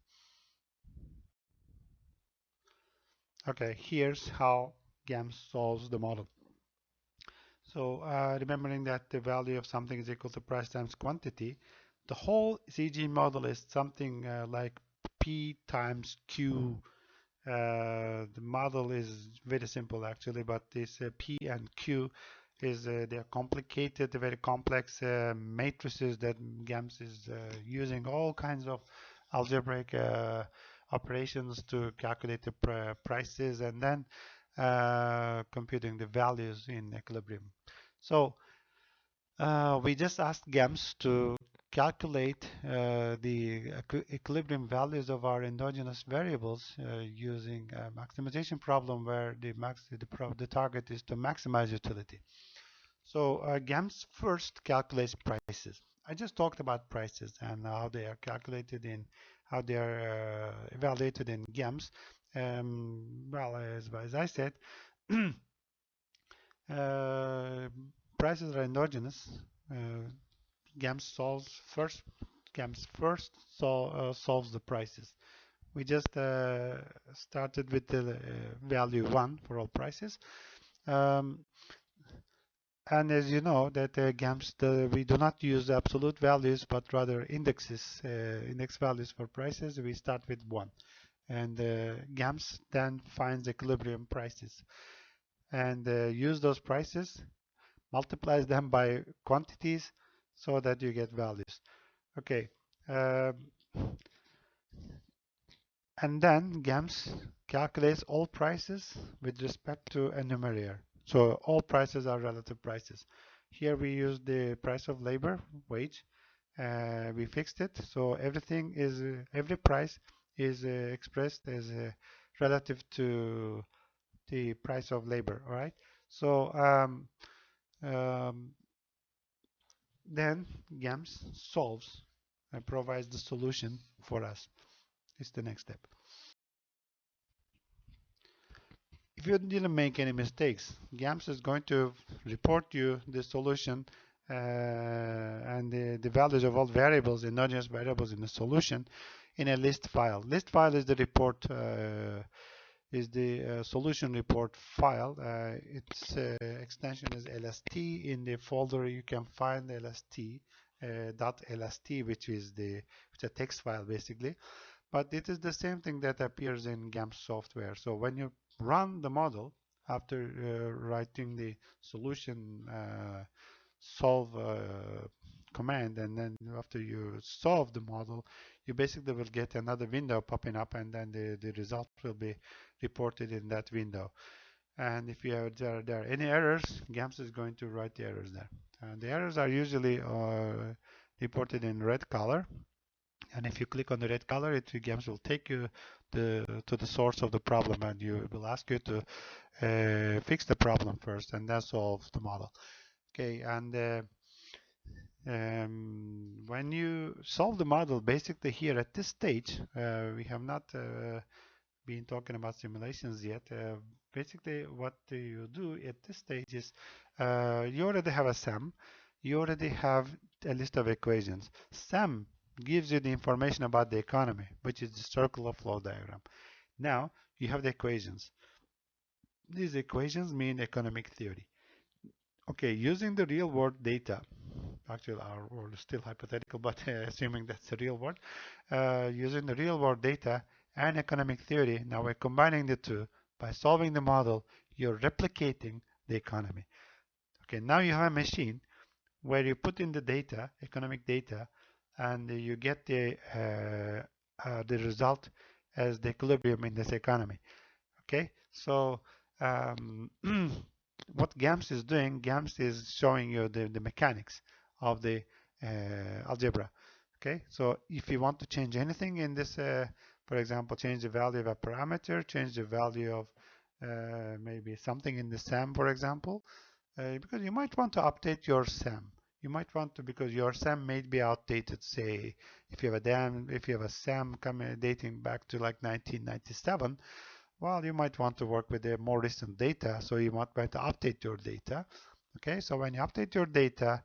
Okay, here's how GAMS solves the model. So remembering that the value of something is equal to price times quantity, the whole CGE model is something like P times Q. The model is very simple actually, but this P and Q is they're complicated, very complex matrices that GAMS is using all kinds of algebraic operations to calculate the prices and then computing the values in equilibrium. So we just asked GAMS to calculate the equilibrium values of our endogenous variables using a maximization problem where the target is to maximize utility. So GAMS first calculates prices. I just talked about prices and how they are calculated in how they are evaluated in GAMS. Well, as I said, prices are endogenous. GAMS solves the prices. We just started with the value 1 for all prices. And as you know, that GAMS, we do not use absolute values, but rather indexes, index values for prices. We start with 1. And GAMS then finds equilibrium prices and use those prices, multiplies them by quantities so that you get values. Okay. And then GAMS calculates all prices with respect to a numerator. So all prices are relative prices. Here we use the price of labor, wage. We fixed it. So every price is expressed as relative to the price of labor. All right. So then GAMS solves and provides the solution for us. It's the next step. If you didn't make any mistakes, GAMS is going to report you the solution and the values of all variables, endogenous variables in the solution in a list file. List file is the report, is the solution report file. Its extension is LST. In the folder you can find LST, .lst, which is a text file basically. But it is the same thing that appears in GAMS software. So when you run the model after writing the solution solve command, and then after you solve the model, you basically will get another window popping up, and then the result will be reported in that window. And if there are any errors, GAMS is going to write the errors there. And the errors are usually reported in red color. And if you click on the red color, GAMS will take you to the source of the problem, and you will ask you to fix the problem first and then solve the model. Okay, and when you solve the model, basically here at this stage, we have not been talking about simulations yet. Basically, what you do at this stage is you already have a SAM. You already have a list of equations. SAM gives you the information about the economy, which is the circular flow diagram. Now you have the equations. These equations mean economic theory. Okay, using the real world data, actually our world is still hypothetical, but assuming that's the real world, using the real world data and economic theory, now we're combining the two. By solving the model, you're replicating the economy. Okay, now you have a machine where you put in the data, economic data, and you get the result as the equilibrium in this economy. Okay, so what GAMS is doing, GAMS is showing you the mechanics of the algebra. Okay, so if you want to change anything in this, for example, change the value of a parameter, change the value of maybe something in the SAM, for example, because you might want to update your SAM. you might want to, because your SAM may be outdated. Say if you have a SAM coming dating back to like 1997, well, you might want to work with the more recent data, so you might want to update your data. Okay, so when you update your data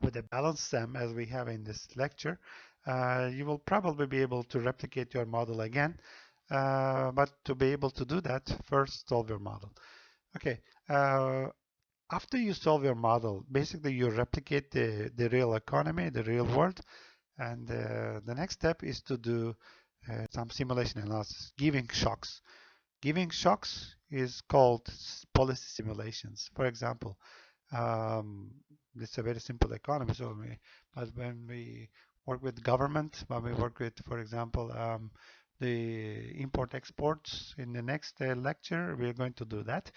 with a balanced SAM, as we have in this lecture, you will probably be able to replicate your model again. But to be able to do that, first solve your model. Okay, after you solve your model, basically you replicate the real economy, the real world, and the next step is to do some simulation analysis, giving shocks. Giving shocks is called policy simulations. For example, it's a very simple economy. But when we work with government, when we work with, for example, the import exports in the next lecture, we're going to do that.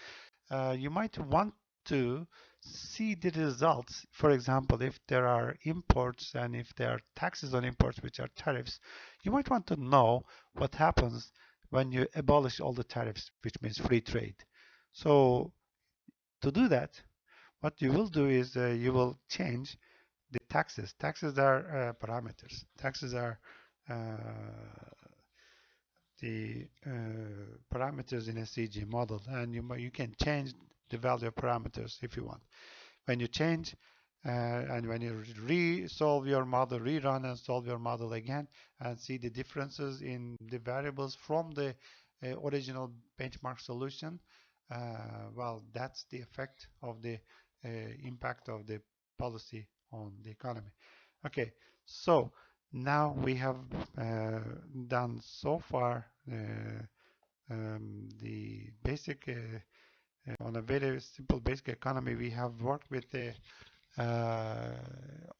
You might want to see the results. For example, if there are imports and if there are taxes on imports, which are tariffs, you might want to know what happens when you abolish all the tariffs, which means free trade. So to do that, what you will do is you will change the taxes. Taxes are parameters. Taxes are the parameters in a CGE model, and you can change the value of parameters if you want. When you change and when you re-solve your model, rerun and solve your model again, and see the differences in the variables from the original benchmark solution, well, that's the effect of the impact of the policy on the economy. Okay, so now we have done so far the basic on a very simple basic economy. We have worked with the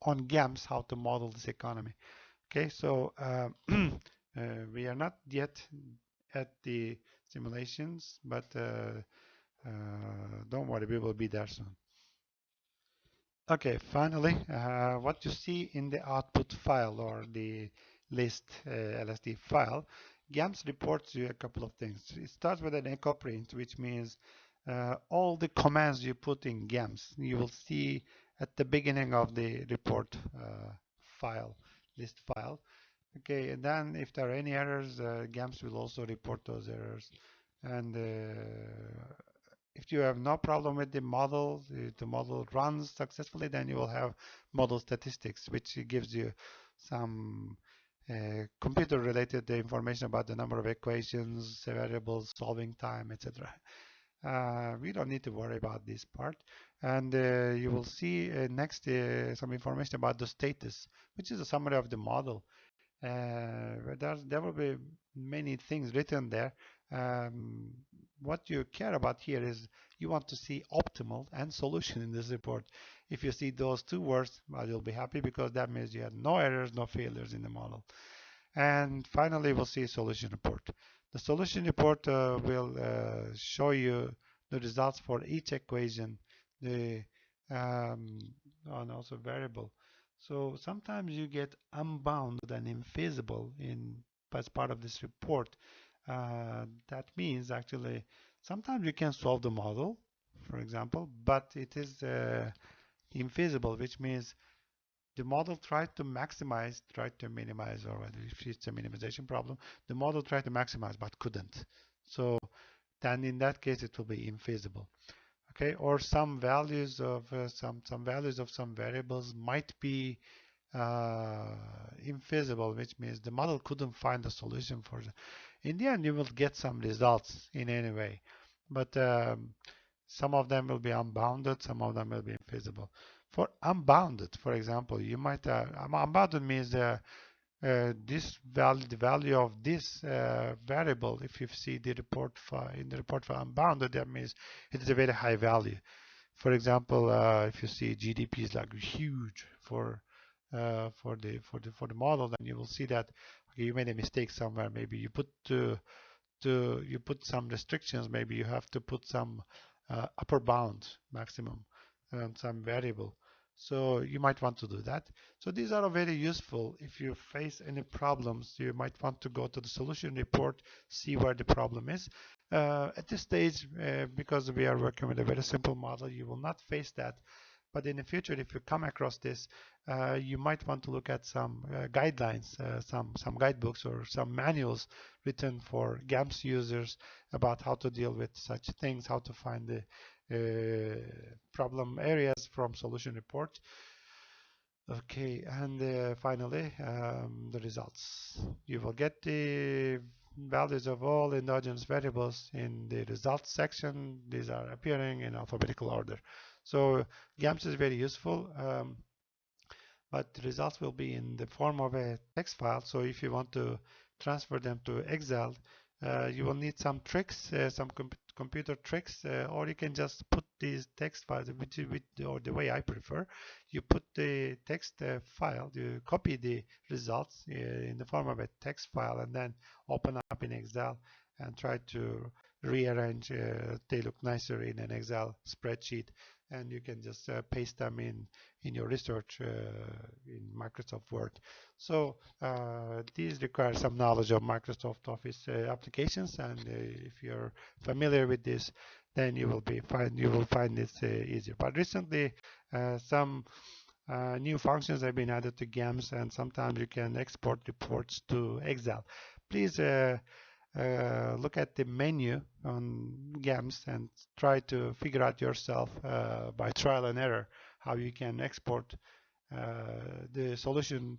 on GAMS how to model this economy. Okay, so we are not yet at the simulations, but don't worry, we will be there soon. Okay, finally, what you see in the output file or the list LSD file, GAMS reports you a couple of things. It starts with an echo print, which means all the commands you put in GAMS, you will see at the beginning of the report file, list file. Okay, and then if there are any errors, GAMS will also report those errors. And if you have no problem with the model, the model runs successfully, then you will have model statistics, which gives you some computer-related information about the number of equations, variables, solving time, etc. We don't need to worry about this part. And you will see next some information about the status, which is a summary of the model. There will be many things written there. What you care about here is you want to see optimal and solution in this report. If you see those two words, well, you'll be happy because that means you had no errors, no failures in the model. And finally, we'll see solution report. The solution report will show you the results for each equation, and also variable. So sometimes you get unbounded and infeasible as part of this report. That means actually sometimes you can solve the model, for example, but it is infeasible, which means the model tried to maximize, tried to minimize, or if it's a minimization problem, the model tried to maximize but couldn't. So then in that case it will be infeasible. Okay, or some values of some variables might be infeasible, which means the model couldn't find a solution for it. In the end, you will get some results in any way, but some of them will be unbounded, some of them will be infeasible. For unbounded, for example, you might unbounded means this value, the value of this variable. If you see the report file in the report for unbounded, that means it is a very high value. For example, if you see GDP is like huge for the model, then you will see that okay, you made a mistake somewhere. Maybe you put you put some restrictions. Maybe you have to put some upper bound maximum and some variable. So you might want to do that. So these are very useful. If you face any problems, you might want to go to the solution report, see where the problem is. At this stage, because we are working with a very simple model, you will not face that. But in the future, if you come across this, you might want to look at some guidelines, some guidebooks or some manuals written for GAMS users about how to deal with such things, how to find the problem areas from solution reports. Okay, and finally, the results. You will get the values of all endogenous variables in the results section. These are appearing in alphabetical order. So GAMS is very useful, but the results will be in the form of a text file. So if you want to transfer them to Excel, you will need some tricks, some computer tricks, or you can just put these text files, or the way I prefer, you put the text file, you copy the results in the form of a text file, and then open up in Excel and try to rearrange. They look nicer in an Excel spreadsheet, and you can just paste them in your research in Microsoft Word. So these require some knowledge of Microsoft Office applications, and if you're familiar with this, then you will find this easier. But recently, some new functions have been added to GAMS, and sometimes you can export reports to Excel. Please look at the menu on GAMS and try to figure out yourself by trial and error how you can export the solution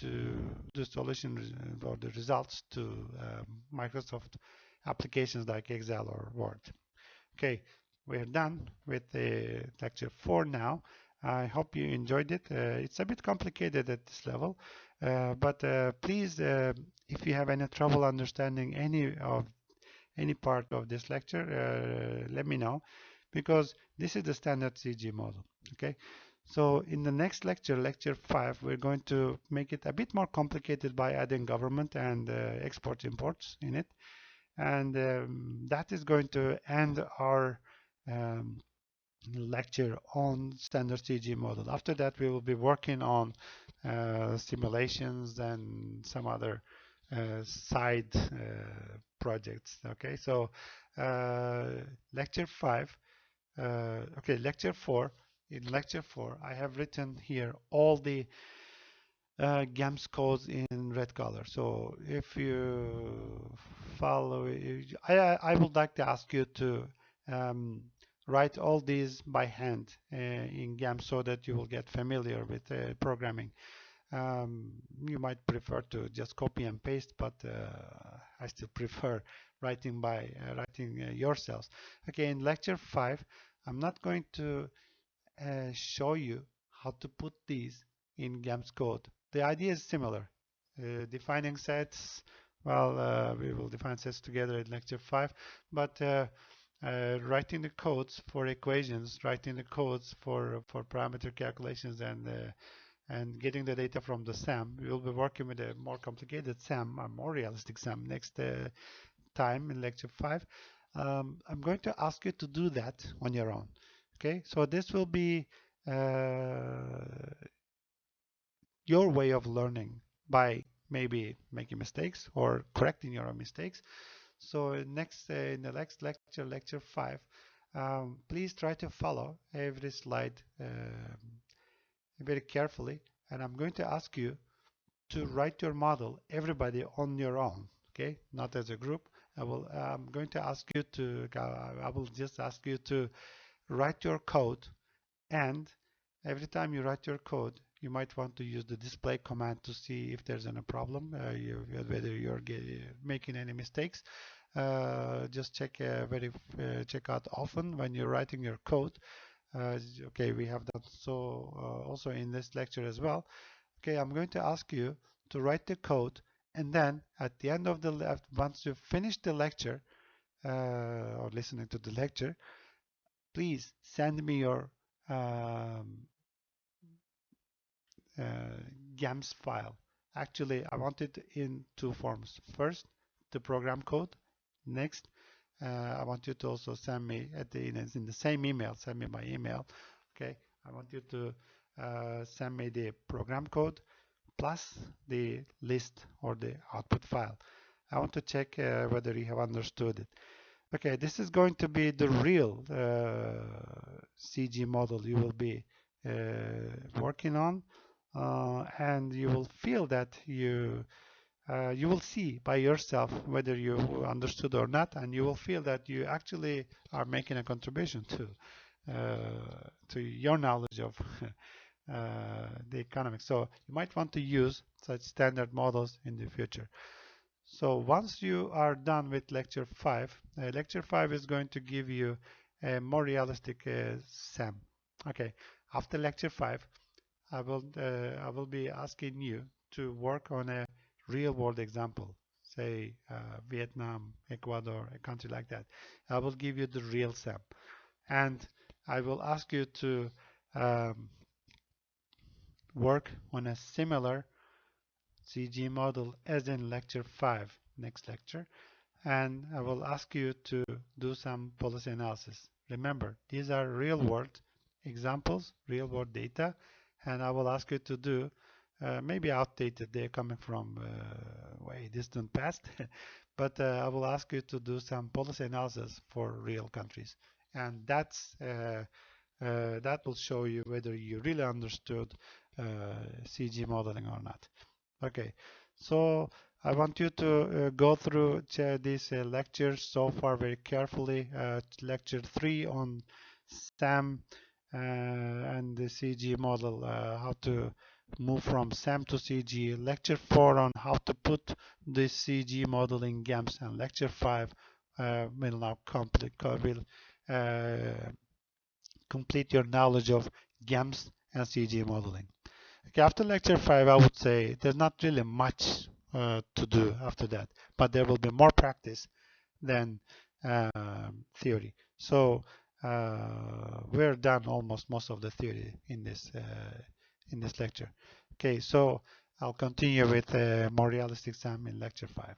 or the results to Microsoft applications like Excel or Word. Okay, we're done with the lecture 4 now. I hope you enjoyed it. It's a bit complicated at this level, but please, if you have any trouble understanding any part of this lecture, let me know, because this is the standard CGE model. Okay, so in the next lecture, lecture 5, we're going to make it a bit more complicated by adding government and export imports in it, and that is going to end our lecture on standard CGE model. After that, we will be working on simulations and some other side projects. Okay, so lecture 5, lecture 4. In lecture 4, I have written here all the GAMS codes in red color. So if you follow, I would like to ask you to write all these by hand in GAMS so that you will get familiar with programming. You might prefer to just copy and paste, but I still prefer writing yourselves. Okay, in lecture 5, I'm not going to show you how to put these in GAMS code. The idea is similar. Defining sets, well, we will define sets together in lecture 5, but writing the codes for equations, writing the codes for parameter calculations, and getting the data from the SAM. We will be working with a more complicated SAM, a more realistic SAM next time in lecture 5. I'm going to ask you to do that on your own. Okay, so this will be your way of learning by maybe making mistakes or correcting your own mistakes. So in the next lecture, lecture 5, please try to follow every slide very carefully, and I'm going to ask you to write your model, everybody on your own, okay, not as a group. I'm going to ask you to, I will just ask you to write your code, and every time you write your code, you might want to use the display command to see if there's any problem, whether you're making any mistakes. Just check out often when you're writing your code. Okay, we have done so also in this lecture as well. Okay, I'm going to ask you to write the code, and then at the end of once you finish the lecture or listening to the lecture, please send me your GAMS file. Actually, I want it in 2 forms. First, the program code. Next, I want you to also send me in the same email. Send me my email. Okay, I want you to send me the program code plus the list or the output file. I want to check whether you have understood it. Okay, this is going to be the real CG model you will be working on, and you will feel that you will see by yourself whether you understood or not, and you will feel that you actually are making a contribution to your knowledge of the economics. So you might want to use such standard models in the future. So once you are done with lecture 5 is going to give you a more realistic SAM. Okay, after lecture 5, I will be asking you to work on a real world example, say Vietnam, Ecuador, a country like that. I will give you the real SAM, and I will ask you to um, work on a similar CGE model as in lecture 5, next lecture, and I will ask you to do some policy analysis. Remember, these are real world examples, real world data, and I will ask you to do maybe outdated, they're coming from way distant past, but I will ask you to do some policy analysis for real countries. And that will show you whether you really understood CG modeling or not. Okay, so I want you to go through these lectures so far very carefully. Lecture 3 on SAM and the CG model, how to move from SAM to CG. Lecture 4 on how to put this CG model in GAMS, and lecture 5 will now complete your knowledge of GAMS and CG modeling. Okay, after lecture 5, I would say there's not really much to do after that, but there will be more practice than theory. So we're done almost most of the theory in this lecture. Okay, so I'll continue with more realistic SAM in lecture 5.